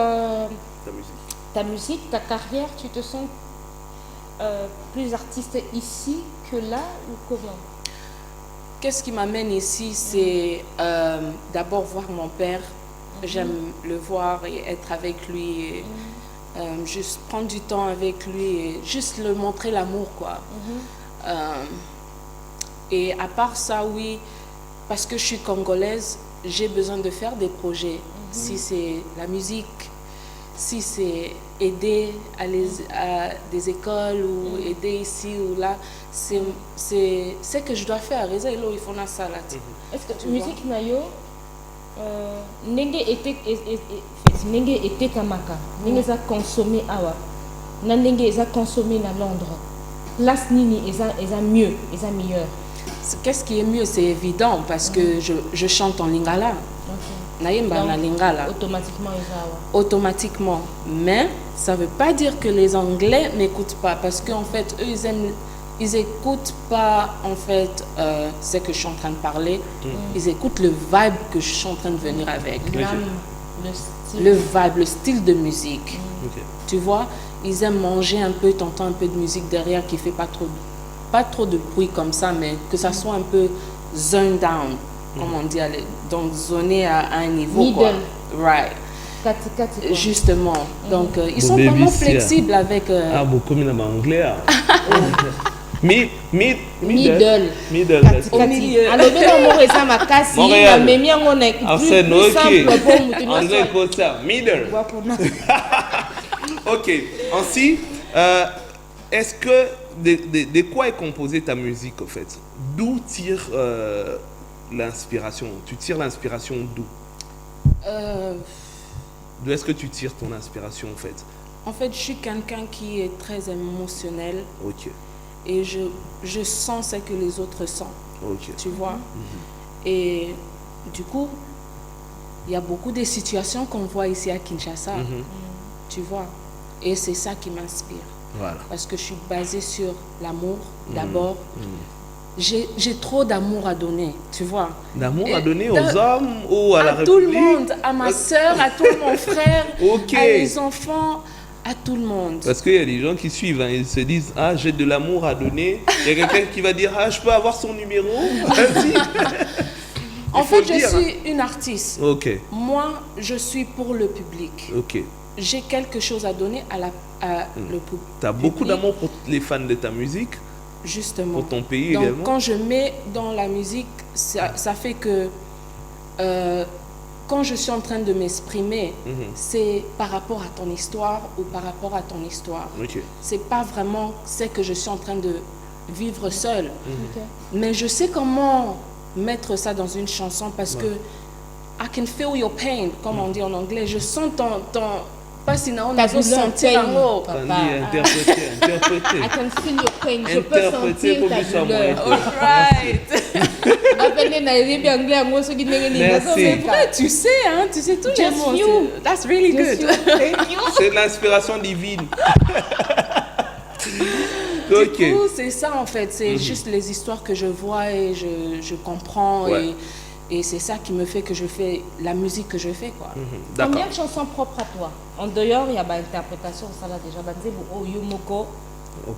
ta musique, ta carrière. Tu te sens plus artiste ici que là ou comment? Qu'est-ce qui m'amène ici, c'est d'abord voir mon père. J'aime le voir et être avec lui. Et, juste prendre du temps avec lui et juste le montrer l'amour, quoi. Et à part ça, oui, parce que je suis congolaise, j'ai besoin de faire des projets. Si c'est la musique, si c'est aider à des écoles ou aider ici ou là, c'est ce que je dois faire. Est-ce que musique nayo ndenge était kamaka ndenge za consommé awa na ndenge eza consommé na Londres, place nini eza mieux, eza meilleur? Qu'est-ce qui est mieux? C'est évident parce que je chante en lingala. Naïmba na lingala. Automatiquement. Mais ça ne veut pas dire que les Anglais m'écoutent pas parce qu'en fait, eux, ils n'écoutent pas en fait ce que je suis en train de parler. Ils écoutent le vibe que je suis en train de venir avec. Le vibe, le style de musique. Tu vois, ils aiment manger un peu, t'entends un peu de musique derrière qui fait pas trop de bruit comme ça, mais que ça soit un peu zone down, comme on dit, donc zoné à un niveau. Middle. Quoi. Right. Justement. Donc, ils sont vraiment flexibles avec... beaucoup de anglais. Middle. Au milieu. Alors, middle. Ok. Ainsi, est-ce que de quoi est composée ta musique, en fait? D'où tire l'inspiration? Tu tires l'inspiration d'où? D'où est-ce que tu tires ton inspiration, en fait? En fait, je suis quelqu'un qui est très émotionnel. Ok. Et je sens ce que les autres sentent. Ok. Tu vois? Et du coup, il y a beaucoup de situations qu'on voit ici à Kinshasa. Tu vois? Et c'est ça qui m'inspire. Voilà. Parce que je suis basée sur l'amour, d'abord. J'ai trop d'amour à donner, tu vois. D'amour à donner aux hommes ou à la République? À tout le monde, à ma soeur, à tout mon frère, à mes enfants, à tout le monde. Parce qu'il y a des gens qui suivent, hein, ils se disent, ah, j'ai de l'amour à donner. Il y a quelqu'un qui va dire, ah, je peux avoir son numéro? Vas-y. En fait, je suis une artiste. Ok. Moi, je suis pour le public. Ok. J'ai quelque chose à donner à le public. Tu as beaucoup d'amour pour les fans de ta musique? Justement. Pour ton pays. Donc, également. quand je mets dans la musique, ça fait que quand je suis en train de m'exprimer, c'est par rapport à ton histoire ou par rapport à ton histoire. Okay. C'est pas vraiment ce que je suis en train de vivre seule. Mais je sais comment mettre ça dans une chanson parce que I can feel your pain, comme on dit en anglais. Je sens ton pas si on a sentir en haut. Interpréter. I can feel your pain. Je peux sentir ta douleur. Alright. C'est vrai, tu sais tous les mots. That's really good. C'est de l'inspiration divine. Du coup, c'est ça en fait. C'est juste les histoires que je vois et je comprends. Et c'est ça qui me fait que je fais la musique que je fais, quoi. Combien de chansons propres à toi? En dehors, il y a une interprétation, ça là déjà.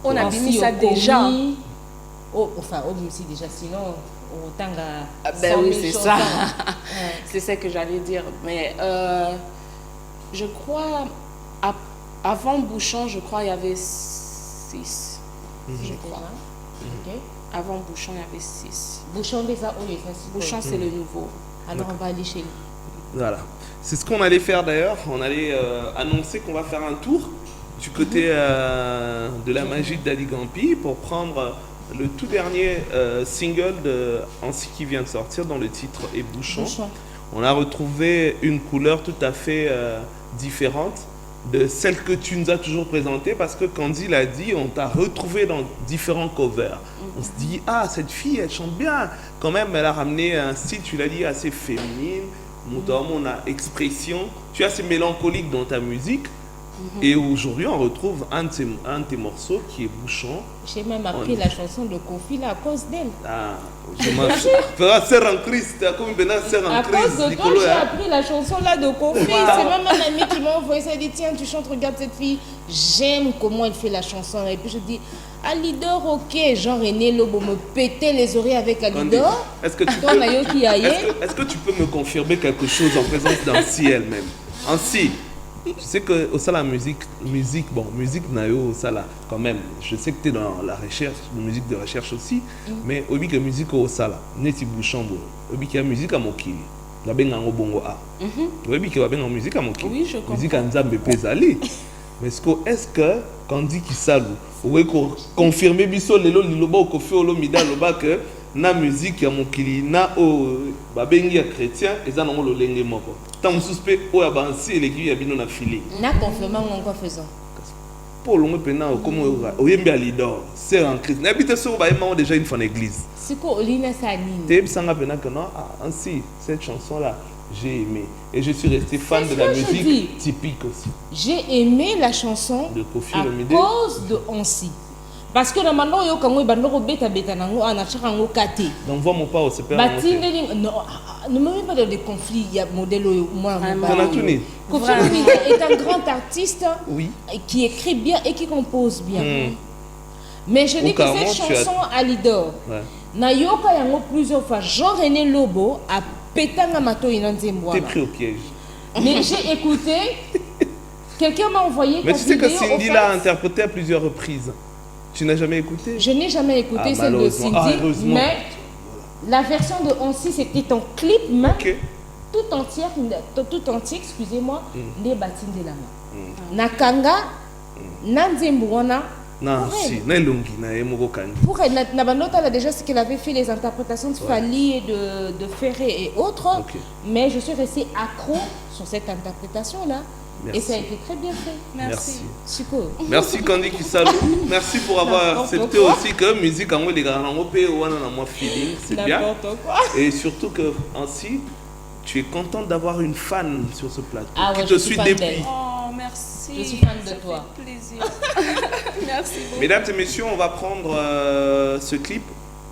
On a mis ça déjà. Enfin, aussi déjà, sinon, autant ben oui, c'est ça. C'est ça que j'allais dire. Mais je crois, avant Bouchon, je crois il y avait 6. Je crois. Avant Bouchon, il y avait 6. Bouchon, Bouchon, c'est le nouveau. Alors, on va aller chez lui. Voilà. C'est ce qu'on allait faire d'ailleurs. On allait annoncer qu'on va faire un tour du côté de la magie d'Ali Gampi pour prendre le tout dernier single de Ansi qui vient de sortir, dont le titre est Bouchon. On a retrouvé une couleur tout à fait différente de celle que tu nous as toujours présentée, parce que Candy l'a dit, on t'a retrouvé dans différents covers. On se dit, ah, cette fille, elle chante bien. Quand même, elle a ramené un style, tu l'as dit, assez féminine. On a expression. Tu es assez mélancolique dans ta musique. Et aujourd'hui, on retrouve un de tes morceaux qui est Bouchon. J'ai même appris la chanson de Kofi là, à cause d'elle. Ah, je m'en fera sœur en Christ, comme Bénin, sœur en Christ. À cause de toi, j'ai appris la chanson là de Kofi. C'est même un ami qui m'a envoyé ça. Il dit, tiens, tu chantes, regarde cette fille. J'aime comment elle fait la chanson. Et puis je dis, Alidor, ok, Jean-René Lobo me pétait les oreilles avec Alidor. Est-ce que tu peux me confirmer quelque chose en présence d'Ansi elle-même? Ansi, tu sais que au la musique nayo ça là quand même. Je sais que tu es dans la recherche, la musique de recherche aussi, mais au que musique au ça là, neti Bouchon bo. Au que musique à mokili. La benga ngo bongo a. Au que la benga musique à mokili. Oui, je comprends. Musique nzambe pezali. Mais est-ce que quand dit qui salou, ou confirmer biso lelo liloba au kofi olomida loba que na musique ya mokili na o babengi ya chrétien eza nango lolenge moko. Tant suspect o ya bansi eleki ya bino na fili. Na confirmer encore faisant. Pour le moment comme oyembi Alidor, c'est en Christ. N'habite sur ba déjà une fois en église. Siko olina sanini. Te bisanga pena que non, ainsi cette chanson là j'ai aimé et je suis resté fan de la musique typique aussi. J'ai aimé la chanson de Kofi à cause de Ansi. Parce que normalement yo kango bandoko beta nango anachaka ngo kate. Donc vois mon pas au CPR. Non, ne me mets pas dans des conflits, il y a modèle moi. Kofi est un grand artiste qui écrit bien et qui compose bien. Mais je dis que cette chanson Alidor, nayoka yango plusieurs fois. Jean-René Lobo a pétanga mato inanzembwa. T'es pris au piège. Mais j'ai écouté. Quelqu'un m'a envoyé. Mais tu sais que Cindy l'a interprété à plusieurs reprises. Tu n'as jamais écouté? Je n'ai jamais écouté celle de Cindy, mais la version de Ansi c'était en clip même, tout entier, excusez-moi, les bâtiments de la main. Nakanga, Nanzembuana. Non, si, Nelungi, pour elle, Nabanota a déjà ce qu'elle avait fait les interprétations de Fali et de Ferré et autres, mais je suis restée accro sur cette interprétation-là. Merci. Et ça a été très bien fait. Merci. Merci Candy Kisalou. Merci pour avoir accepté aussi que musique en les gars en moi feeling, c'est bien. Et surtout que ainsi tu es contente d'avoir une fan sur ce plateau qui te suit depuis. Oh merci. Je suis fan de toi. Ça fait plaisir. Merci beaucoup. Mesdames et messieurs, on va prendre ce clip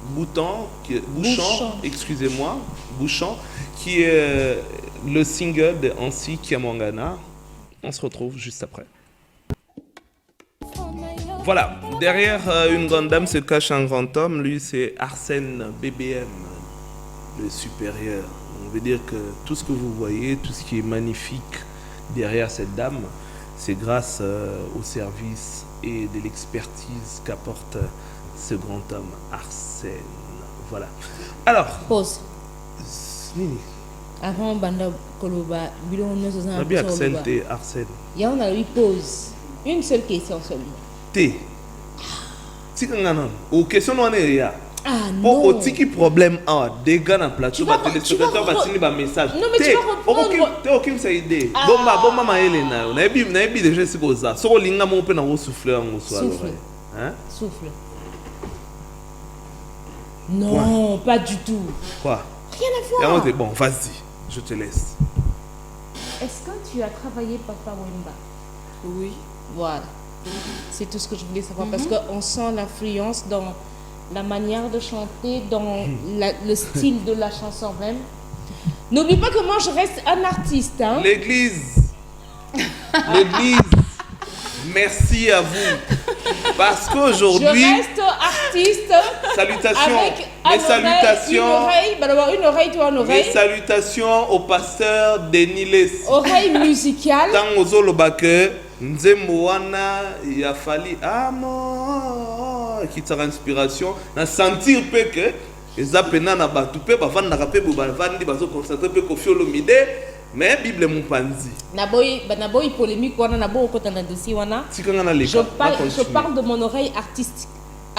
Bouchon, excusez-moi, Bouchon, qui est le single de Ansi Kiamangana. On se retrouve juste après. Voilà, derrière une grande dame se cache un grand homme. Lui, c'est Arsène BBM, le supérieur. On veut dire que tout ce que vous voyez, tout ce qui est magnifique derrière cette dame, c'est grâce au service et de l'expertise qu'apporte ce grand homme, Arsène. Voilà. Alors... Pause. Nini. Avant Banda Koloba, on a bien Arsène. Il y en a eu pause. Une seule question seulement. T. Si ou question non est ah non. Pour tiki problème des gars dans plateau ba téléspectateur ba tini ba message. Non mais tu vas reprendre. T'es aucune ça idée. Bomba ma Elena. Na bi déjà c'est ça. So linga mo pe na wo souffler en soir. Hein? Souffle. Non, pas du tout. Quoi? Rien à voir. Bon, vas-y. Je te laisse. Est-ce que tu as travaillé Papa Wemba? Oui. Voilà. C'est tout ce que je voulais savoir parce qu'on sent l'influence dans la manière de chanter, dans le style de la chanson même. N'oublie pas que moi je reste un artiste. Hein? L'église. Merci à vous. Parce qu'aujourd'hui... Je reste artiste. Salutations. Avec salutations. Une oreille, toi une oreille. Les salutations au pasteur Denis Les. Oreille musicale. Tant aux olobake, Nzemouana, il a fallu qui t'a inspiration. Na sentir que les appena na batupe, bavanda na kapé, bavandi bazo concentrer pe Kofi Olomide. Mais Bible mon panzi. Naboy polémique wana nabo kota na dossier wana. Je parle de mon oreille artistique.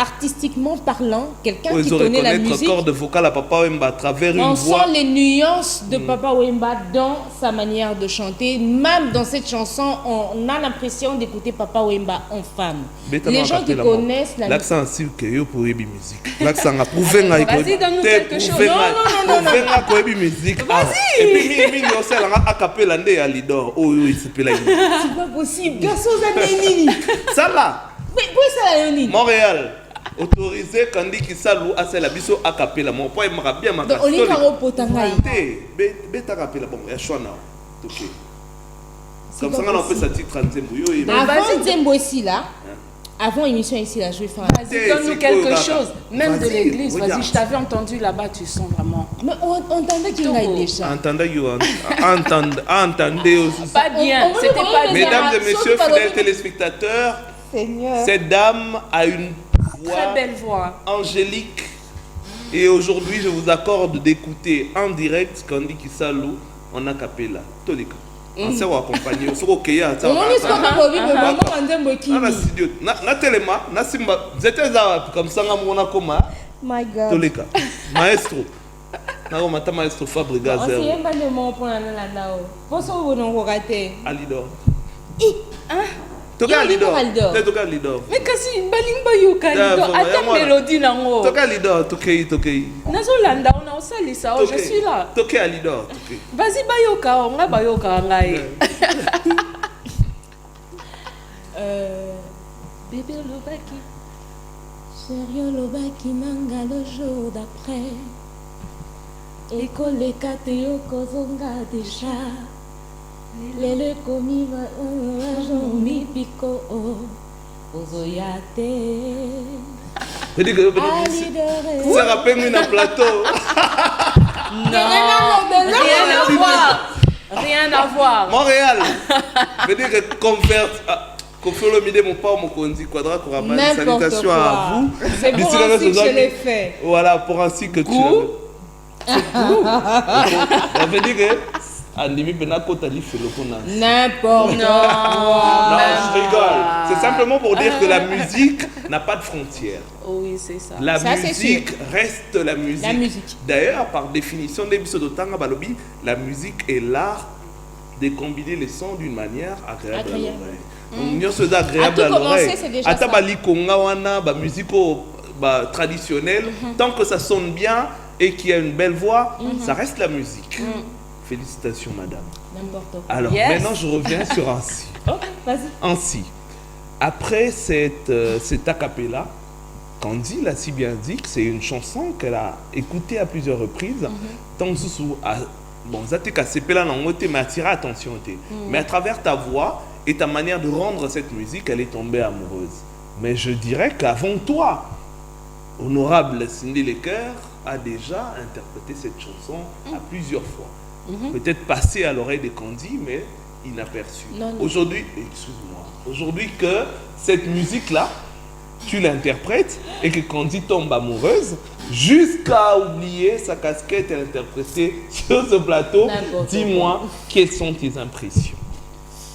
artistiquement parlant, quelqu'un qui Ils auraient connaît la connaître musique, corps de vocal à Papa Wemba à travers on une voix. sent les nuances de Papa Wemba dans sa manière de chanter. Même dans cette chanson, on a l'impression d'écouter Papa Wemba en femme. Les gens qui connaissent la musique. L'accent ainsi que yo pour Ebi musique. L'accent a prouvé Vas-y, donne-nous quelque chose. Non. Pour Ebi musique. Vas-y. Et puis on sait là a capella ndé à Lidor. Oh oui, c'est pas là. C'est pas possible. Garçon, Zanini. Ça là. Oui, ça la Nini. Montréal. Autorisé Kandi Kisalou à la biso a capella. Mon point m'a bien ma. Donc on est caro potangai. Beta capella bon, ya choix now. OK. Comme ça on peut ça titre en Zembo. Avant Zembo ici là. Avant l'émission ici là, je vais faire. Vas-y, donne-nous quelque chose. Même de l'église. Vas-y, je t'avais entendu là-bas, tu sens vraiment. Mais on entendait qu'il y a déjà. Entendez aussi. Pas bien, c'était pas bien. Mesdames et messieurs, fidèles téléspectateurs, Seigneur. cette dame a une voix Très belle voix. angélique. Et aujourd'hui, je vous accorde d'écouter en direct Kandi Kisalou en acapella. Tolika. On s'est accompagné. On s'est accompagné. On est ce qu'on a vu, mais maman en Zembo qui. Na telema, na simba. C'était comme ça, on a comme My God. Tolika. Maestro. Na mata maestro Fabriga On zero. s'est pas de mon point là là. Bonsoir, vous n'en raté. Alidor. Hein? Toka Alidor. Alidor. Toka Alidor. Mais kasi balimba yoka lido ata mélodie nango. Toka Alidor, tokei. Nazo landa on a osalisa oh je suis là. Toke Alidor, toke. Vas-y bayoka on nga bayoka ngai. Bébé Lobaki. Sérieux Lobaki manga le jour d'après. École Kateo Kozonga déjà. Lele komi va mi pico ozoyate. Ça rappelle une plateau. Rien à voir. Montréal. Je veux dire que converte. Kofolo Mide mon père mon kondi quadra Kourama. Salutations à vous. C'est pour ainsi que je l'ai fait. Voilà, pour ainsi que tu l'as fait. Ça veut dire que Andimi Benako Tali fait le qu'on a. N'importe quoi. Non, je rigole. C'est simplement pour dire que la musique n'a pas de frontières. Oui, c'est ça. La Ça, musique reste la musique. La musique. D'ailleurs, par définition, la musique est l'art de combiner les sons d'une manière agréable à l'oreille. Donc, c'est agréable à l'oreille. Atabali konga wana, ba musique traditionnelle, tant que ça sonne bien et qu'il y a une belle voix, ça reste la musique. Félicitations, madame. N'importe quoi. Alors, maintenant, je reviens sur Ansi. Oh, vas-y. Ansi. Après cet acapella, Kandi l'a si bien dit que c'est une chanson qu'elle a écoutée à plusieurs reprises. Tant sous bon, ça t'est cassé là dans le mais attiré attention. Mais à travers ta voix et ta manière de rendre cette musique, elle est tombée amoureuse. Mais je dirais qu'avant toi, honorable Cindy Lecoeur a déjà interprété cette chanson à plusieurs fois. Peut-être passé à l'oreille de Kandi, mais inaperçu. Aujourd'hui, excuse-moi, aujourd'hui que cette musique-là, tu l'interprètes et que Kandi tombe amoureuse, jusqu'à oublier sa casquette et l'interpréter sur ce plateau, dis-moi quelles sont tes impressions.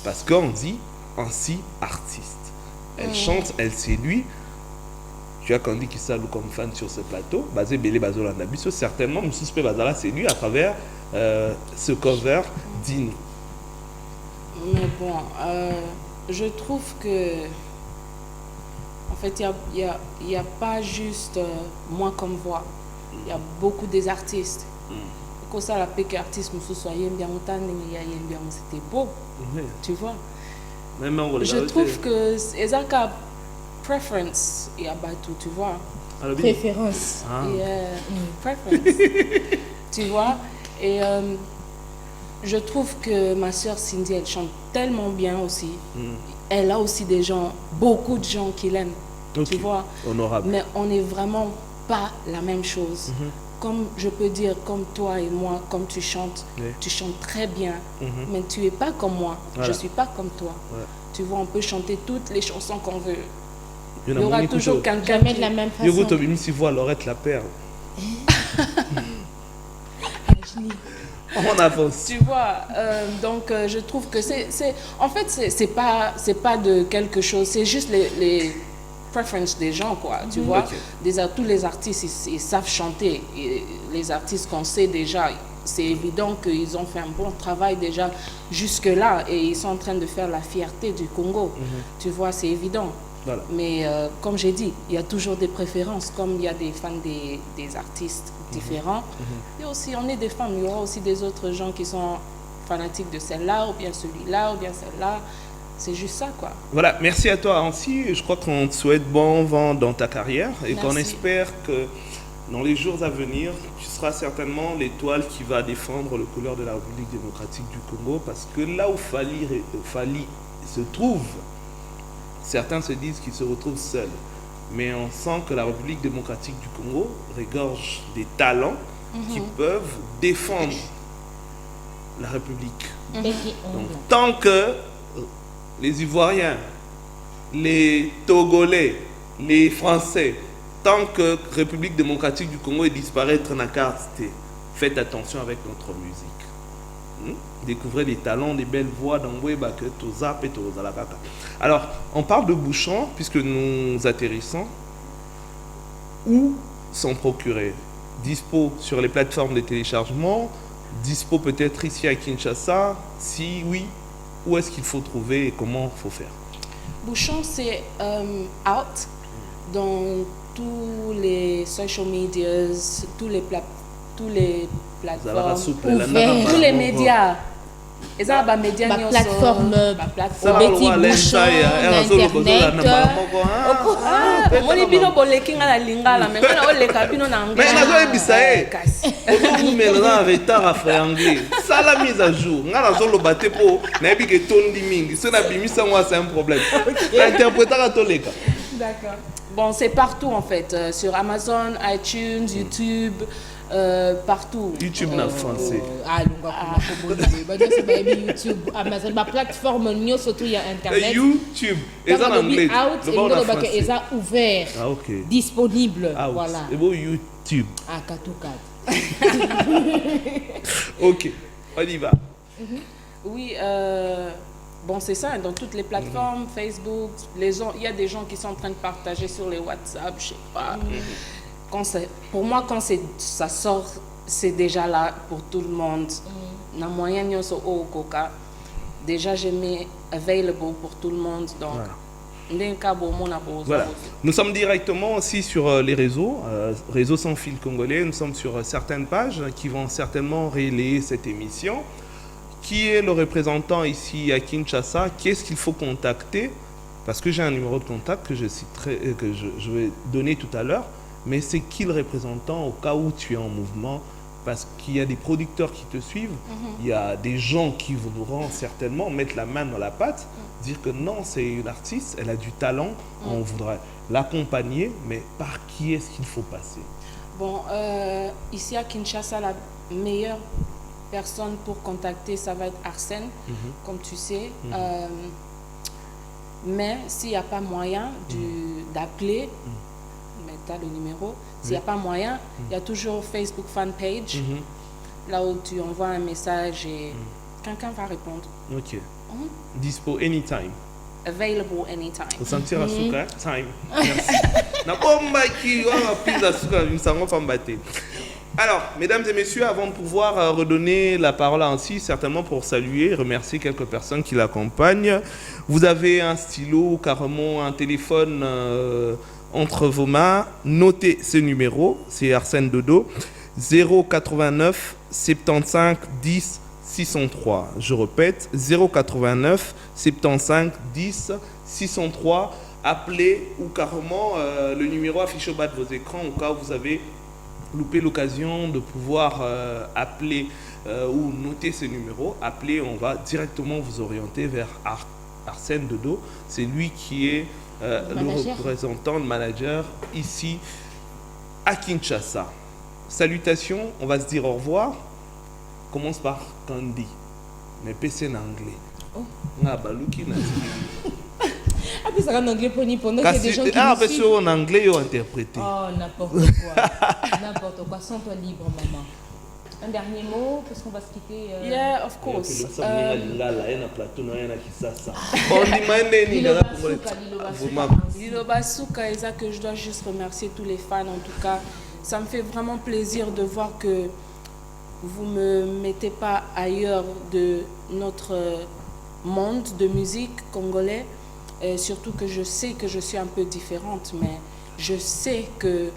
Parce qu'on dit ainsi artiste. Elle chante, elle séduit. Tu as Kandi qui s'alloue comme fan sur ce plateau. Basé Bélé Bazolanda Bisso, certainement, M. Suspect Bazala séduit à travers ce cover d'Ine. Mais bon, je trouve que en fait, il y a pas juste moi comme voix. Il y a beaucoup des artistes. Comme ça, la PK artiste, c'était beau. Tu vois. Je trouve que c'est un cas preference et tout, tu vois. Préférence. Preference. Tu vois. Et je trouve que ma soeur Cindy, elle chante tellement bien aussi. Elle a aussi des gens, beaucoup de gens qui l'aiment. Tu vois. Honorable. Mais on n'est vraiment pas la même chose. Comme je peux dire, comme toi et moi, comme tu chantes très bien, mais tu n'es pas comme moi. Je ne suis pas comme toi. Tu vois, on peut chanter toutes les chansons qu'on veut. Il y aura toujours quelqu'un de la même façon. La perle. On avance. Tu vois, donc je trouve que en fait, c'est pas de quelque chose, c'est juste preference des gens, quoi, tu vois. Tous les artistes, ils savent chanter. Et les artistes qu'on sait déjà, c'est évident qu'ils ont fait un bon travail déjà jusque-là et ils sont en train de faire la fierté du Congo. Tu vois, c'est évident. Voilà. Mais comme j'ai dit, il y a toujours des préférences, comme il y a des fans des artistes différents. Et aussi, on est des fans, il y aura aussi des autres gens qui sont fanatiques de celle-là, ou bien celui-là, ou bien celle-là. C'est juste ça, quoi. Voilà, merci à toi, Ancy. Je crois qu'on te souhaite bon vent dans ta carrière et qu'on espère que dans les jours à venir, tu seras certainement l'étoile qui va défendre les couleurs de la République démocratique du Congo, parce que là où Fally se trouve, certains se disent qu'ils se retrouvent seuls. Mais on sent que la République démocratique du Congo regorge des talents qui peuvent défendre la République. Donc, tant que les Ivoiriens, les Togolais, les Français, tant que la République démocratique du Congo est disparaître dans la carte, faites attention avec notre musique. Découvrez des talents, des belles voix dans Weba que Tozap et Tozalakaka. Alors, on parle de Bouchon, puisque nous atterrissons. Où s'en procurer? Dispo sur les plateformes de téléchargement, dispo peut-être ici à Kinshasa. Si oui, où est-ce qu'il faut trouver et comment il faut faire? Bouchon, c'est out dans tous les social medias, tous les plateformes, tous les médias. Et ça, les médias, la plateforme Betty Bouchon, Internet. Ça la mise à jour. C'est un problème. D'accord. Bon, c'est partout en fait, sur Amazon, iTunes, YouTube. Partout. YouTube en français. YouTube, Amazon, ma plateforme, surtout il y a Internet. YouTube, et en anglais. Ils ont ouvert, disponible. Voilà. Et bon, YouTube. Ah, Katoukat. Ok, on y va. Oui, bon, c'est ça, dans toutes les plateformes, Facebook, il y a des gens qui sont en train de partager sur les WhatsApp, je sais pas. Pour moi, quand ça sort, c'est déjà là pour tout le monde. Dans moyen déjà, je mets available pour tout le monde. Donc, voilà. Nous sommes directement aussi sur les réseaux, réseaux sans fil congolais. Nous sommes sur certaines pages qui vont certainement relayer cette émission. Qui est le représentant ici à Kinshasa? Qu'est-ce qu'il faut contacter? Parce que j'ai un numéro de contact que je vais donner tout à l'heure. Mais c'est qui le représentant au cas où tu es en mouvement? Parce qu'il y a des producteurs qui te suivent, il y a des gens qui voudront certainement mettre la main dans la pâte, dire que non, c'est une artiste, elle a du talent, on voudrait l'accompagner, mais par qui est-ce qu'il faut passer? Bon, ici à Kinshasa, la meilleure personne pour contacter, ça va être Arsène, comme tu sais. Mais s'il n'y a pas moyen d'appeler, tu as le numéro. S'il n'y a pas moyen, il y a toujours Facebook fan page, là où tu envoies un message et quelqu'un va répondre. Ok. Dispo anytime. Available anytime. Au sentir à Souka, time. Merci. Alors, mesdames et messieurs, avant de pouvoir redonner la parole à Ancy, certainement pour saluer et remercier quelques personnes qui l'accompagnent, vous avez un stylo ou carrément un téléphone entre vos mains, notez ce numéro, c'est Arsène Dodo, 089 75 10 603. Je répète, 089 75 10 603. Appelez ou carrément le numéro affiché au bas de vos écrans au cas où vous avez loupé l'occasion de pouvoir appeler ou noter ce numéro. Appelez, on va directement vous orienter vers Arsène Dodo. C'est lui qui est le représentant, le manager ici à Kinshasa. Salutations, on va se dire au revoir. Commence par Candy, mais PC en anglais. Ah, puis ça en anglais pour nous, c'est des gens qui nous suivent. En anglais, ils ont interprété. Oh, n'importe quoi. N'importe quoi. Sens-toi libre, maman. Un dernier mot, parce qu'on va se quitter. Yeah, of course. Liloba Suka, et ça que je dois juste remercier tous les fans. En tout cas, ça me fait vraiment plaisir de voir que vous ne me mettez pas ailleurs de notre monde de musique congolais. Et surtout que je sais que je suis un peu différente, mais je sais que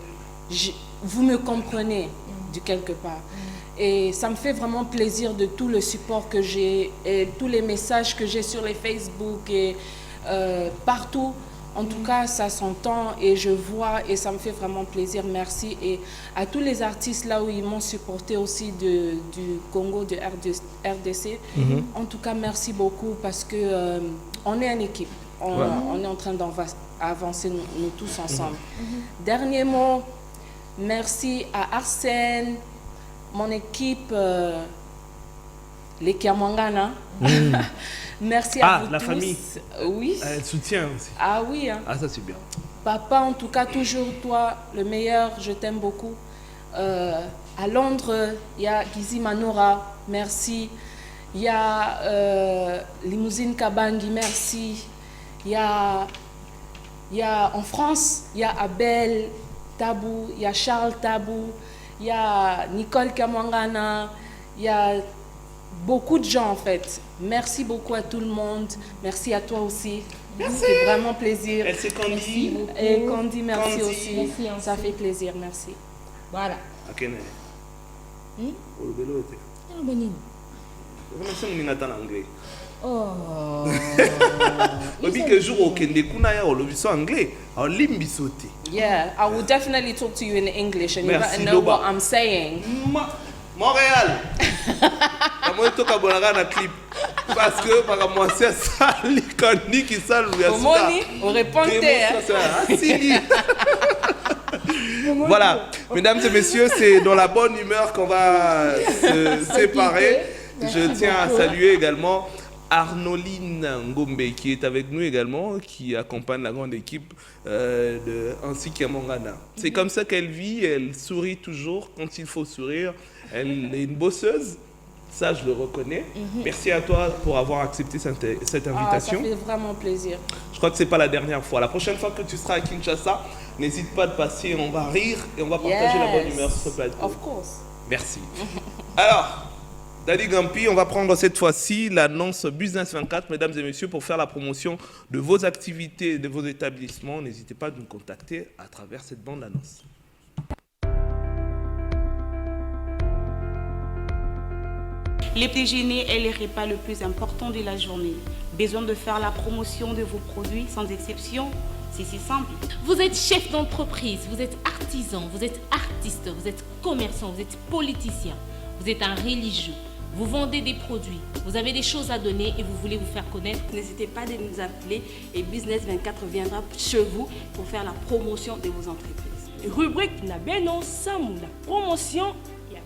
vous me comprenez de quelque part. Et ça me fait vraiment plaisir de tout le support que j'ai et tous les messages que j'ai sur les Facebook et partout. En tout cas, ça s'entend et je vois et ça me fait vraiment plaisir. Merci. Et à tous les artistes là où ils m'ont supporté aussi du Congo, de RDC. En tout cas, merci beaucoup parce que on est une équipe. On est en train d'avancer nous tous ensemble. Dernier mot, merci à Arsène, mon équipe, les Kiamwangana. Merci à vous la tous. Famille. Oui. Elle soutient aussi. Ah oui. Hein. Ah, ça c'est bien. Papa, en tout cas, toujours toi, le meilleur, je t'aime beaucoup. À Londres, il y a Gizi Manora, merci. Il y a Limousine Kabangi, merci. Il y a en France, il y a Abel Tabou, il y a Charles Tabou, il y a Nicole Kamwangana, il y a beaucoup de gens en fait. Merci beaucoup à tout le monde. Merci à toi aussi. C'est vraiment plaisir. Et c'est Candy. Et Candy, merci Candy. aussi. Merci, Ça fait plaisir, merci. Voilà. Akene. Olobelo te. Ah, bonine. Comment ça on est en anglais? Oh. Obi que jour au Kende kuna ya olobiso anglais. Alors limbiso te. Yeah, I will definitely talk to you in English and you Merci, better know Loba. what I'm saying. Montréal. Moi to ka bonaka na clip. Parce que par moi c'est ça l'iconique qui ça lui a Omoni, on répondait. Voilà, mesdames et messieurs, c'est dans la bonne humeur qu'on va se séparer. Je tiens à saluer également Arnoline Ngombe qui est avec nous également, qui accompagne la grande équipe ainsi qu'Amongana. C'est comme ça qu'elle vit, elle sourit toujours quand il faut sourire. Elle est une bosseuse, ça je le reconnais. Merci à toi pour avoir accepté cette invitation. Ça fait vraiment plaisir. Je crois que ce n'est pas la dernière fois. La prochaine fois que tu seras à Kinshasa, n'hésite pas de passer, on va rire et on va partager la bonne humeur sur ce plateau. Of course. Merci. Alors, Daddy Gampi, on va prendre cette fois-ci l'annonce Business 24, mesdames et messieurs, pour faire la promotion de vos activités, de vos établissements. N'hésitez pas à nous contacter à travers cette bande-annonce. Les déjeuners est le repas le plus important de la journée. Besoin de faire la promotion de vos produits sans exception? C'est si simple. Vous êtes chef d'entreprise, vous êtes artisan, vous êtes artiste, vous êtes commerçant, vous êtes politicien, vous êtes un religieux, vous vendez des produits, vous avez des choses à donner et vous voulez vous faire connaître. N'hésitez pas de nous appeler et Business 24 viendra chez vous pour faire la promotion de vos entreprises. Rubrique Nabeno Samou, la promotion.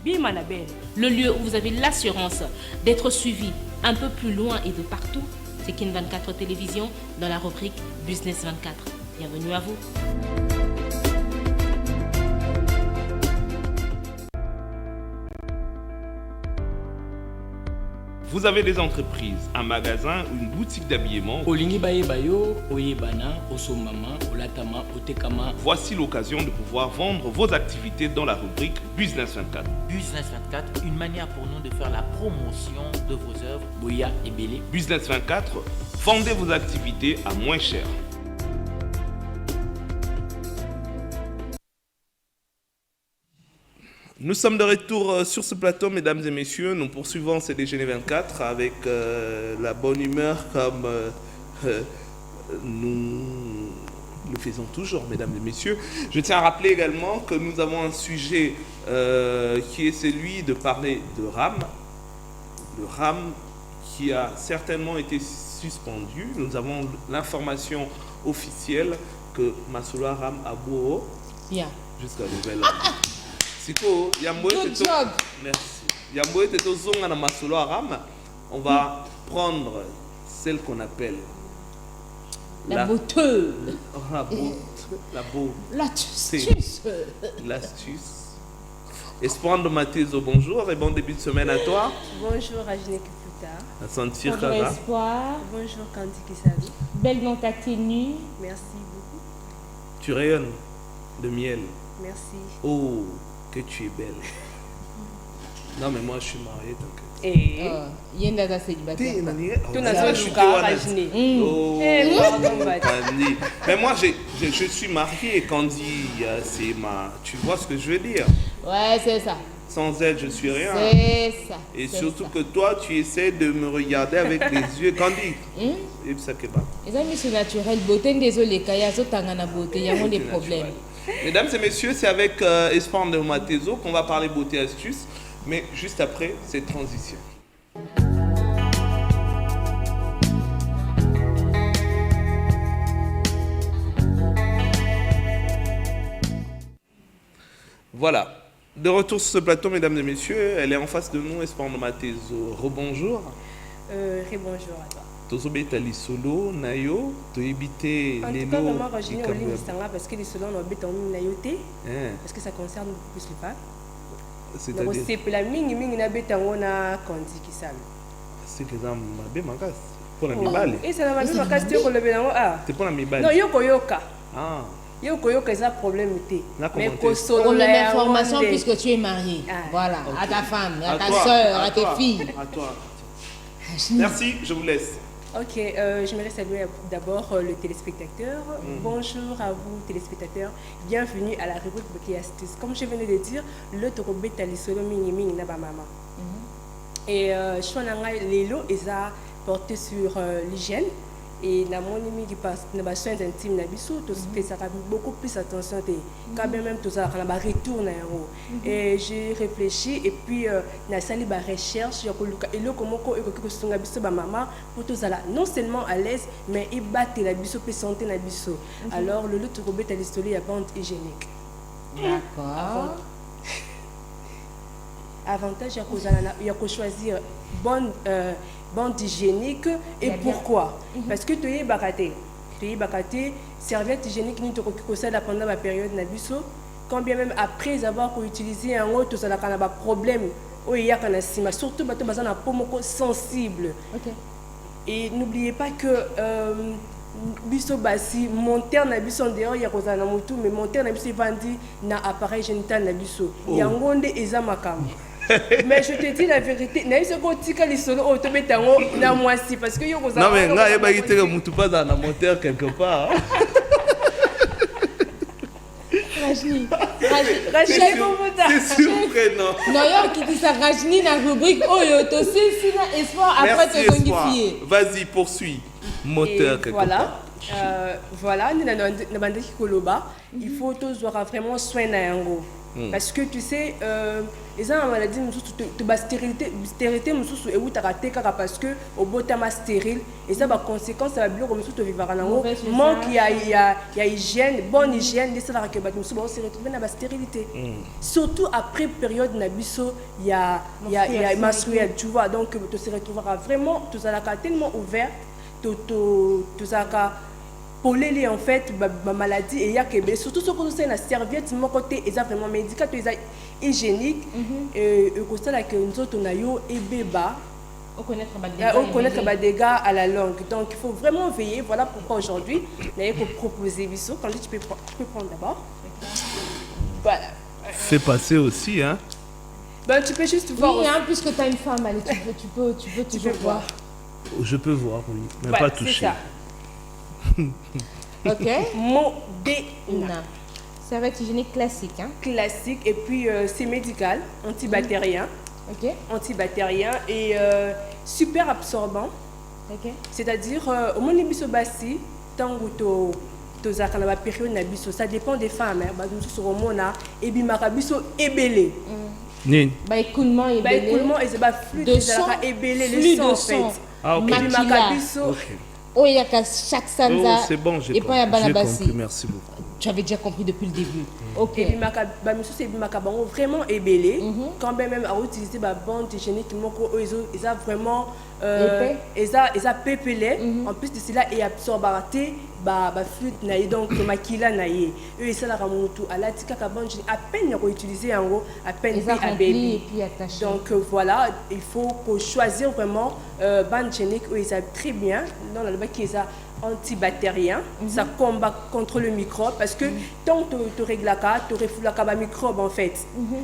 Le lieu où vous avez l'assurance d'être suivi un peu plus loin et de partout, c'est Kin 24 Télévision dans la rubrique Business 24. Bienvenue à vous. Vous avez des entreprises, un magasin ou une boutique d'habillement. Olingi bayo, oyebana, osomama, olatama, otekama. Voici l'occasion de pouvoir vendre vos activités dans la rubrique Business 24. Business 24, une manière pour nous de faire la promotion de vos œuvres. Boya et Belé. Business 24, vendez vos activités à moins cher. Nous sommes de retour sur ce plateau, mesdames et messieurs. Nous poursuivons CDG 24 avec la bonne humeur comme nous le faisons toujours, mesdames et messieurs. Je tiens à rappeler également que nous avons un sujet qui est celui de parler de RAM. Le RAM qui a certainement été suspendu. Nous avons l'information officielle que Massoula RAM a beau jusqu'à nouvel ordre. Siko, Good job. Merci. Yamboé Teto Zonga na Masolo Aram. On va prendre celle qu'on appelle la beauté. La beauté. L'astuce. L'astuce. Espoir de Matézo, bonjour et bon début de semaine à toi. Bonjour Rajne Kiputa. À sentir Bonjour Kaka. Espoir. Bonjour Candy Kisabi. Belle dans ta tenue. Merci beaucoup. Tu rayonnes de miel. Merci. Oh, que tu es belle. Non, mais moi je suis marié, donc. Et Yenda da célibataire. tu n'as pas de cas Rajne. Oh, Eh, pardon, Bati. Candy. Mais moi je suis marié, Candy, c'est ma. Tu vois ce que je veux dire? Ouais, c'est ça. Sans elle, je suis rien. C'est ça. Et c'est surtout ça. que toi, tu essaies de me regarder avec les yeux. Candy. Et ça que pas. Les amis, c'est naturel. Beauté, désolé, Kaya, Zotangana beauté, il y a des problèmes. Mesdames et messieurs, c'est avec Espoir de Matézo qu'on va parler beauté astuce, mais juste après cette transition. Voilà. De retour sur ce plateau, mesdames et messieurs, elle est en face de nous, Espoir de Matézo. Rebonjour. Bonjour à toi. Tozobeta lisolo nayo toyebite En tout lelo cas, vraiment, Rajne, likambo on ya- lit parce que les solos n'ont pas en nayoté, Hein, parce que ça concerne beaucoup plus les femmes. Donc, c'est-à-dire c'est la mingi na betango na Candy Kisabi. c'est que ça mabe makasi pour la mibale. Et ça n'a pas makasi te kolobe nango ah. C'est pour la Non, mibale. yoko yoka. Ah, Yoko yoka eza problème te. Na Mais commenté. Pour kosolola les ya informations, nde. puisque tu es marié. Ah. Voilà, à ta femme, à ta toi, soeur, à tes toi, filles. À toi. Merci, je vous laisse. Ok, j'aimerais saluer d'abord le téléspectateur. Bonjour à vous téléspectateurs, bienvenue à la rubrique Beauté Astuce. Comme je venais de dire, le torobé talisolo mini mini na ba mama. Et Shwananga Lelo est porté sur l'hygiène et na mon ami qui passe na soins intimes na biso to ça beaucoup plus attention quand même tout ça na ba retour na yango. Et j'ai réfléchi et puis na sali ba recherche ya koluka eloko moko ekoki sunga biso ba mama pour tout ça là non seulement à l'aise mais et battre la biso pe santé na biso. Alors le lutte robet à l'istoli ya bande hygiénique. D'accord. Avantage il y a choisir bonne bande hygiénique et pourquoi parce que tu es bakaté serviette hygiénique ni to ko ça pendant la période na biso quand bien même après avoir utilisé un autre ça la kana ba problème o ya kana sima surtout bato bazana peau moko sensible. OK. Et n'oubliez pas que biso basi monter na biso dehors ya kozala na mutu mais monter na biso vandi na appareil génital na biso yango nde eza makambo. Mais je te dis la vérité, na biso ko tika lisolo o to betango na mwasi parce que yo kozala. Non mais nga yeba yite que mutu pas dans la moteur quelque part. Rajni. Rachel Bombota. C'est surprenant. Non, yo qui dit ça, Rajni, dans la rubrique Oyo, to si na espoir après Merci te Espoir. condifier. Vas-y, poursuis. Moteur quelque Voilà. part. Voilà, na bandeki koloba, il faut tous avoir vraiment soin na yango. Parce que tu sais, les gens ont maladie, la stérilité, parce que au botama stérile, et ça va conséquence, ça va bien comme tout vivre en haut. Manque, il y a hygiène, bonne hygiène, ça va que se retrouver dans la stérilité. Surtout après période nabiso, il y a menstruel, tu vois, donc tu se retrouveras vraiment, tu seras tellement ouvert, tu seras polélé en fait ma maladie et ya que surtout ce que c'est la serviette mon côté est vraiment médical tu es hygiénique et que ça là que nous autres on a yo et bébé On connaît les dégâts à la langue donc il faut vraiment veiller voilà pourquoi aujourd'hui on a proposé biso quand tu peux prendre d'abord voilà Fais passer aussi hein. Ben tu peux juste voir oui, hein, puisque tu as une femme allez, tu peux toujours voir. Je peux voir oui mais voilà, pas toucher. ça. OK. Modena. Serviette hygiénique classique hein. Classique et puis c'est médical, antibactérien. OK. Antibactérien et super absorbant. OK. C'est-à-dire au moins les biso basi tango to zaka na ba période na biso ça dépend des femmes hein ba nous sur mona et bimaka biso ebelé. Nini. Bah écoulement et Ba écoulement et c'est ba flux de de sang, ebelé flux le sang de en fait. sang. Ah ok. Et bimaka Makila. biso Ok. Oh, il y a qu'à chaque sansa. Oh, c'est bon, j'ai Et pas à compris, Banabassi. merci beaucoup. Tu avais déjà compris depuis le début. OK. et bimaka ba miso c'est bimaka bango vraiment ebelé quand bien même à utiliser ba bande hygiénique moko ils a vraiment eza pepele en plus de cela et absorbera te flûte na ye donc makila na ye eux esalaka motu alati kaka banjini à peine ya koutiliser yango à peine puis abebi donc voilà il faut choisir vraiment banjini eux eza très bien dans la lobaki eza antibactérien, ça combat contre le microbe parce que tant tu règles la carte, tu refoules la microbe en fait.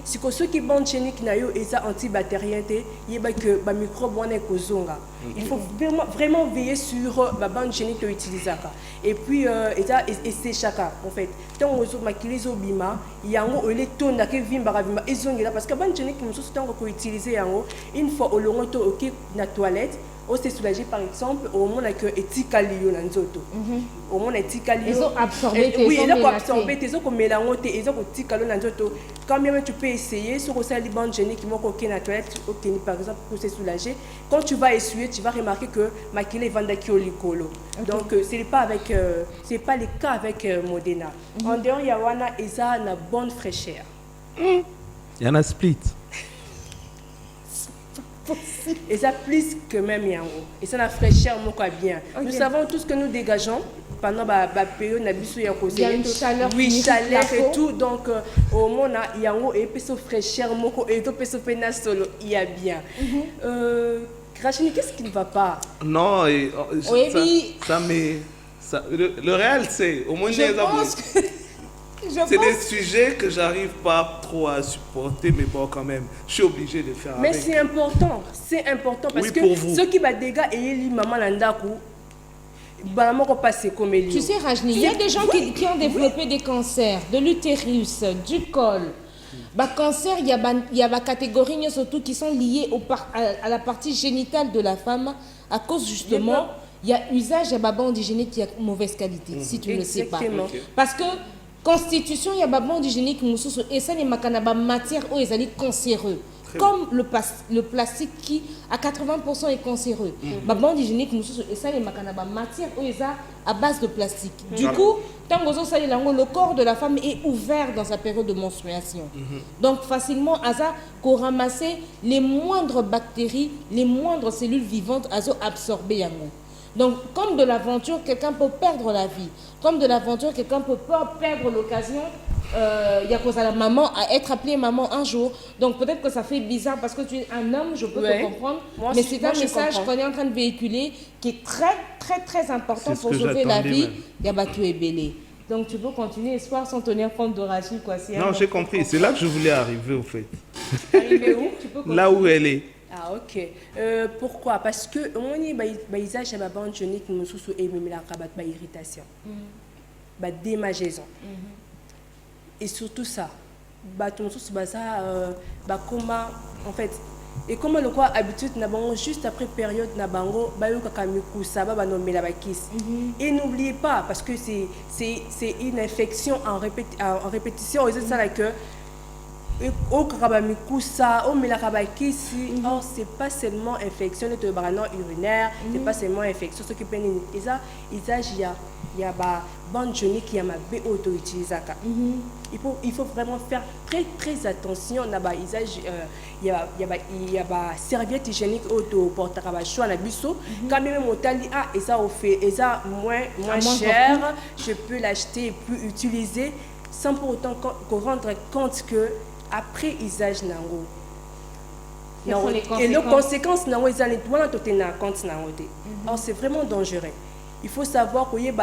Si que ceux qui bandent chez nous, ils ont antibactérien, il y a que le microbe on est kozonga. Il faut vraiment veiller sur la bande chez nous que utiliser et puis et c'est chacun en fait. Tant aux autres maquillés au bima, il y a un les tons qui viennent baravima ils ont là parce que bande chez nous qui nous sont tant qu'on utiliser une fois au long ok na toilette. On s'est soulagé par exemple au moment que etikali na nzoto au moment etikali ils ont absorbé oui ils ont absorbé ils ont mélange ils ont etikali na nzoto quand même tu peux essayer sur au sein liban génique qui m'a coqué na toilette ok par exemple pour se soulager quand tu vas essuyer tu vas remarquer que makile vandaki olikolo donc c'est pas le cas avec Modena en dehors yawana eza na bonne fraîcheur il y en a split. Et ça plus que même yango. Et ça la fraîcheur moko bien. Okay. Nous savons tout ce que nous dégageons pendant la période na biso ya cause. Il y a une chaleur. Oui, chaleur et tout. Donc au moment yango et peso fraîcheur moko et to peso pena solo il y a bien. Rachini, qu'est-ce qui ne va pas? Non, le réel c'est au moins je pense que c'est des sujets que j'arrive pas trop à supporter, mais bon, quand même, je suis obligé de faire. Mais avec. c'est important parce oui, que ceux qui battent des gars et ils maman landaku, tu sais, Rajni, il y a des gens qui ont développé des cancers, de l'utérus, du col. Cancer, il y a des catégories surtout qui sont liées à la partie génitale de la femme à cause justement, il y a usage de bande hygiénique qui a mauvaise qualité, si tu ne le sais pas. Parce que constitution, il y a des bandes hygiéniques et ça, il y a matière où ils sont cancéreux. Comme le plastique qui, à 80% est cancéreux. Les bandes hygiéniques, et ça, il y a matière où ils sont à base de plastique. Du coup, tant que le corps de la femme est ouvert dans sa période de menstruation. Donc, facilement, à ça, qu'on ramasse les moindres bactéries, les moindres cellules vivantes, à absorber. Donc, comme de l'aventure, quelqu'un peut perdre la vie. Comme de l'aventure, quelqu'un peut perdre l'occasion. Il y a cause à la maman, à être appelée maman un jour. Donc, peut-être que ça fait bizarre parce que tu es un homme, je peux te comprendre. Mais c'est un message qu'on est en train de véhiculer qui est très, très, très important pour sauver la vie. Il y a battu et belé. Donc, tu peux continuer, espoir, sans tenir compte de Rachid. Non, j'ai compris. C'est là que je voulais arriver, au fait. Arriver où? Là où elle est. Ah ok. Pourquoi? Parce que on y a chez ma bande jeune qui nous sous et même la rabat irritation, démangeaison. Et surtout ça, tout sous comment en fait et comment le quoi habitude n'a pas juste après période n'a bango ça va nommer la kiss. Et n'oubliez pas parce que c'est une infection en répétition et c'est ça que au karabamikusa au melakabakisi or c'est pas seulement infection de baranon urinaire c'est pas seulement infection ce qui peut isa il y a ba bande jeune qui a ma auto utilisaka il faut vraiment faire très très attention na ba usage il y a ba serviette hygiénique auto portera ba choix na biso quand même motali et ça fait et ça moins cher je peux l'acheter et puis utiliser sans pour autant qu'on rendre compte que après usage nango et les conséquences nango ils allaient toi tout tenir compte nango alors c'est vraiment dangereux il faut savoir qu'il y a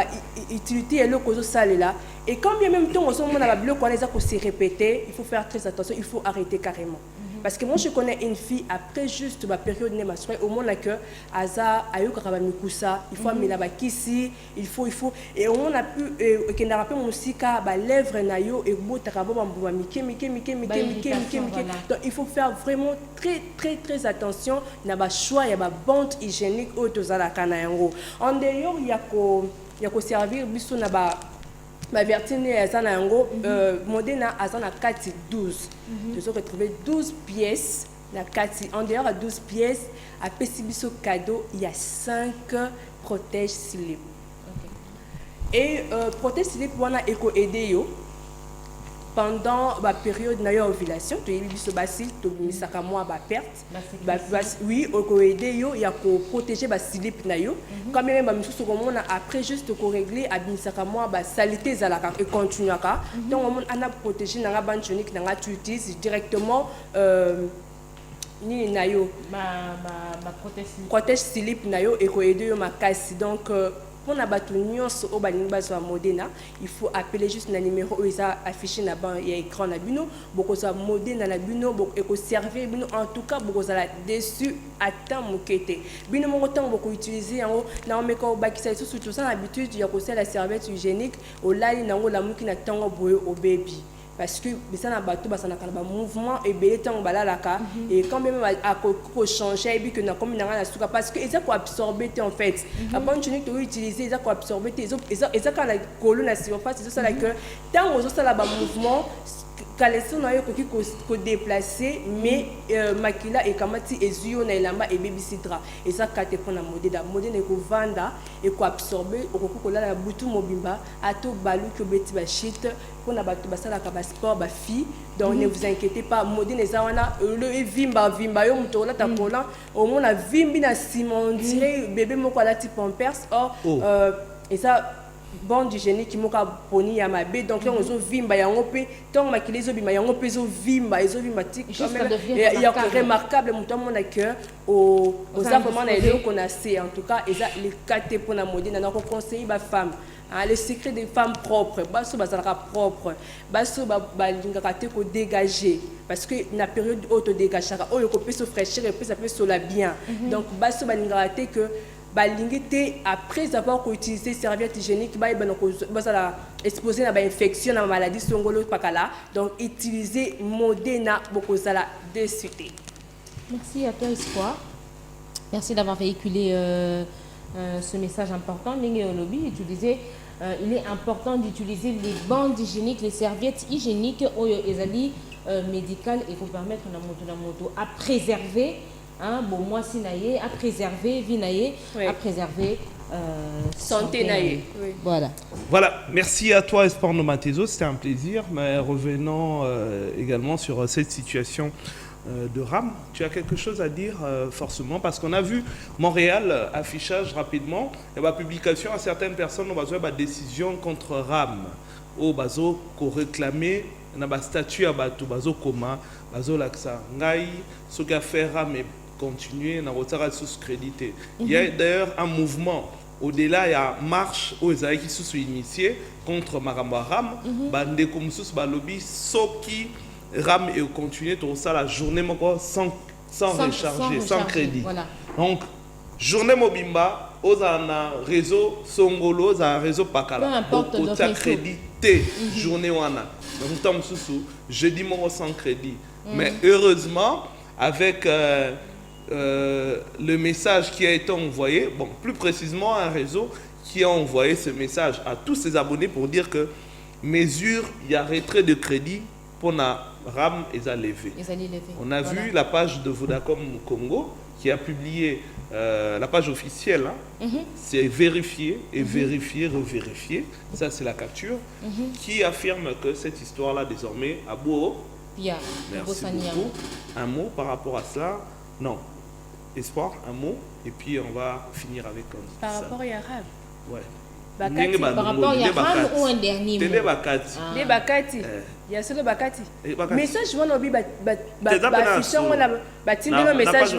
utilité et le cause sale là et quand bien même temps on se met à la bloc on les a se répéter il faut faire très attention il faut arrêter carrément parce que moi je connais une fille après juste ma période de menstruation au moment que aza ayo karabamikusa il faut amener la bakisi il faut et on a pu que n'a rappelé mon sika ba lèvres nayo et botarabo bambuma mike donc il faut faire vraiment très très très attention na ba choix ya ba bande hygiénique autozala kana yango en dehors il y a ko servir biso na ba ma vertine azana yango Modena azana 4 12 tu as retrouvé 12 pièces na 4 en dehors à 12 pièces à pesibiso cadeau il y a 5 protège slip et protège slip wana eko aider yo pendant la période de ovulation, tu as ce bacille, tu as moi perte. Oui, au aider yo, il y a pour protéger la slip na yo. Quand même après juste pour régler à moi salité zalaka et continuer à. Donc on a protégé na ban tonique na tu utilises directement ni na yo ma protège slip na yo et ko aider yo makasi. Donc pour na batunion so au balinga so Modena, il faut appeler juste le numéro où ils a affiché na ban et écran na bino boko so Modena na bino boko eko servir bino en tout cas boko la dessus attend mokete bino mo temps boko utiliser en na on meko bakisa sous tout ça l'habitude il y a ko la serviette hygiénique au lali na ngo la muki na tango boye au baby parce que ça na bateau ça na ba mouvement et belé tango balalaka et quand même à ko changer et puis que na comme na suka parce que ils a ko absorber en fait avant tu ne utiliser ils a ko absorber ils a quand la colonne sur surface c'est ça là que tango ça la ba mouvement kaleso na yo ko déplacer mais makila et kamati ezuyo na elamba et baby sidra et ça kate pour na modèle ne ko vanda et ko absorber ko la butu mobimba ato balu ko beti ba shit pour na batu basala ka ba sport ba fille donc ne vous inquiétez pas modèle eza wana le vimba yo muto la ta kola au moins la vimbi na simon dirait bébé moko la type pampers et ça bon d'hygiénique qui moka poni ya mabe donc là on zo vimba ya ngope tant makile zo bima ya ngope zo vimba tic quand même il y a remarquable muto mon cœur aux vraiment na eloko qu'on a c'est en tout cas et ça les quatre pour na modèle na ko conseiller ba femme le secret des femmes propres baso bazalaka propre baso ba lingaka te ko dégager parce que na période auto dégagera o ko peut se fraîchir et puis ça peut sola bien donc baso ba lingaka te que après avoir utilisé serviette hygiénique exposé à infection à maladie songolo pakala donc utiliser Modena bokozala de suite. Merci à toi Espoir. Merci d'avoir véhiculé ce message important. Ninge Olobi, tu disais il est important d'utiliser les bandes hygiéniques, les serviettes hygiéniques ezali médicales et pour permettre na moto à préserver bon moi si naïe à préserver vie naïe à préserver santé naïe. Voilà, merci à toi Espoir Nomatezo, c'était un plaisir, mais revenons également sur cette situation de RAM. Tu as quelque chose à dire forcément parce qu'on a vu Montréal affichage rapidement et la publication à certaines personnes on va décision contre RAM au bazo qu'on réclamait na ba statut à bato bazo koma bazo laksa ngai ce qu'a fait RAM et continuer na retard sous-crédité. Il y a d'ailleurs un mouvement au-delà il y a marche aux qui sont initiés contre Maramba RAM bande comme sous balobi soki RAM et continuer tout ça la journée sans recharger sans crédit. Voilà. Donc journée mobimba aux réseau songolo aux réseau pakala au crédité journée wana donc tom sous jeudi mon sans crédit mais heureusement avec le message qui a été envoyé, bon, plus précisément un réseau qui a envoyé ce message à tous ses abonnés pour dire que mesure, il y a retrait de crédit pour la RAM et ça levé. On a vu la page de Vodacom Congo qui a publié la page officielle, c'est vérifié et vérifié, revérifié, ça c'est la capture, qui affirme que cette histoire-là désormais a beau. Merci beaucoup. Un mot par rapport à cela? Non. Espoir, un mot, et puis on va finir avec ça. Par rapport à Arab. Ouais. Par rapport à Arab ou un dernier mot? Les Bakati. Il y a ceux de Bakati. Message, je vais afficher un message.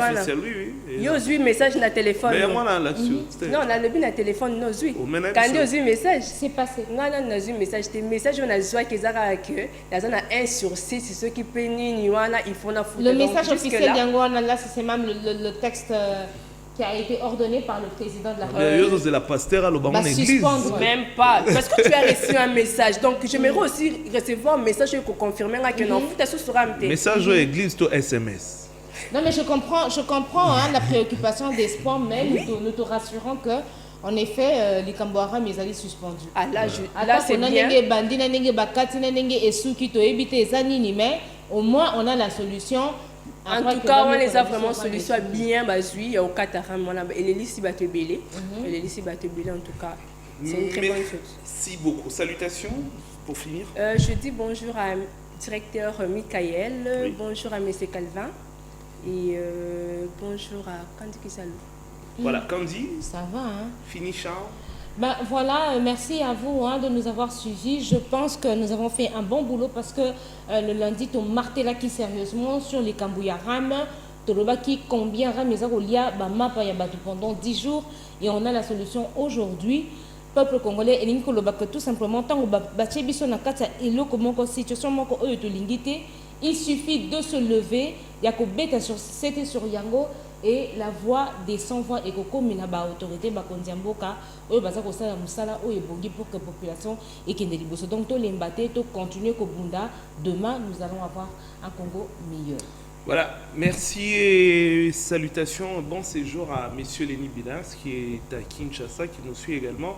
Il y a aussi un message dans le téléphone. Mais moi là-dessus. Non, on a le téléphone. Non, oui. Quand il y a un message, c'est passé. Non, non, non, un message. Des messages, on a besoin qu'ils aient que la zone a 1 sur 6, c'est ceux qui peinent, il faut la foutre. Le message officiel d'Angoana, là, c'est même le texte qui a été ordonné par le président de la République. C'est la pasteur à l'Obama église. Même pas. Parce que tu as reçu un message. Donc, j'aimerais aussi recevoir un message pour confirmer que non, tout sera un message à l'église, tout SMS. Non, mais je comprends la préoccupation d'Espoir, mais nous te rassurons que, en effet, les Cambouara, mais ils sont suspendus. Ah, là c'est bien. Mais au moins, on a la solution. En tout cas, on les a vraiment solution bien basée au Qatar. Et les listes battent belé. Les listes battent belé en tout cas. C'est une très bonne chose. Merci beaucoup. Salutations pour finir. Je dis bonjour à directeur Michael, Oui. bonjour à M. Calvin et bonjour à Candy Kisalou. Voilà, Candy, Ça va, hein? fini Charles. Ben voilà, merci à vous hein, de nous avoir suivis. Je pense que nous avons fait un bon boulot parce que le lundi, on martelait qui sérieusement sur les Kambouya Ram. Qui combien Ram les a pendant 10 jours et on a la solution aujourd'hui. Peuple congolais, et que tout simplement, tant que situation il suffit de se lever, il y a que bêta sur c'était sur Yango et la voix des sans-voix et Koko Minaba autorité Bakondiamboka, eux baza ko sala musala o ebongi pour que la population et qui liboso. Donc to l'embate to continuer ko bunda, demain nous allons avoir un Congo meilleur. Voilà, merci et salutations. Bon séjour à Monsieur Lenny Bilins qui est à Kinshasa, qui nous suit également.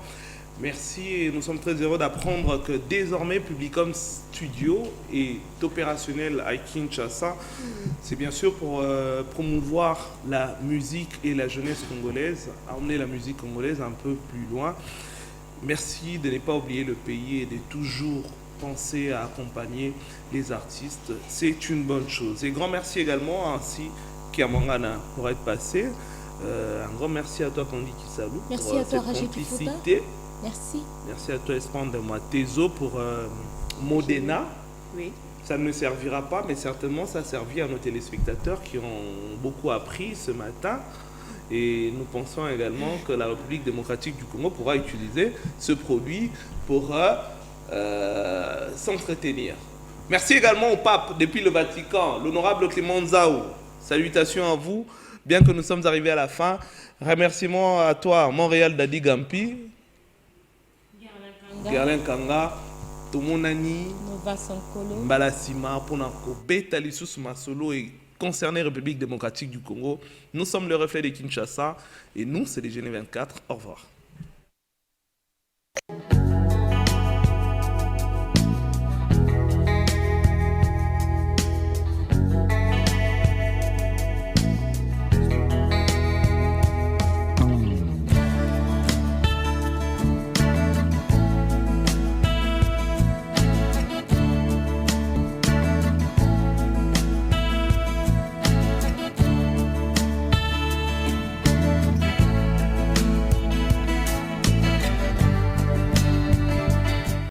Merci et nous sommes très heureux d'apprendre que désormais Publicom Studio est opérationnel à Kinshasa. C'est bien sûr pour promouvoir la musique et la jeunesse congolaise, emmener la musique congolaise un peu plus loin. Merci de ne pas oublier le pays et de toujours penser à accompagner les artistes. C'est une bonne chose. Et grand merci également ainsi Kiamangana pour être passé. Un grand merci à toi Candy Kisalou Merci pour à toi, cette Rachid complicité. Merci. Merci à toi Espande de moi Tezo pour Modena. Oui. Ça ne servira pas, mais certainement ça a servi à nos téléspectateurs qui ont beaucoup appris ce matin. Et nous pensons également que la République démocratique du Congo pourra utiliser ce produit pour s'entretenir. Merci également au pape depuis le Vatican, l'honorable Clément Nzao. Salutations à vous, bien que nous sommes arrivés à la fin. Remerciements à toi, Montréal Dadi Gampi, Gerlin Kanga, Tomonani, Nova Sankolo. Mbalasima, Ponako, Beta Lisusu Masolo et concerné République démocratique du Congo. Nous sommes le reflet de Kinshasa et nous, c'est les Géné 24. Au revoir.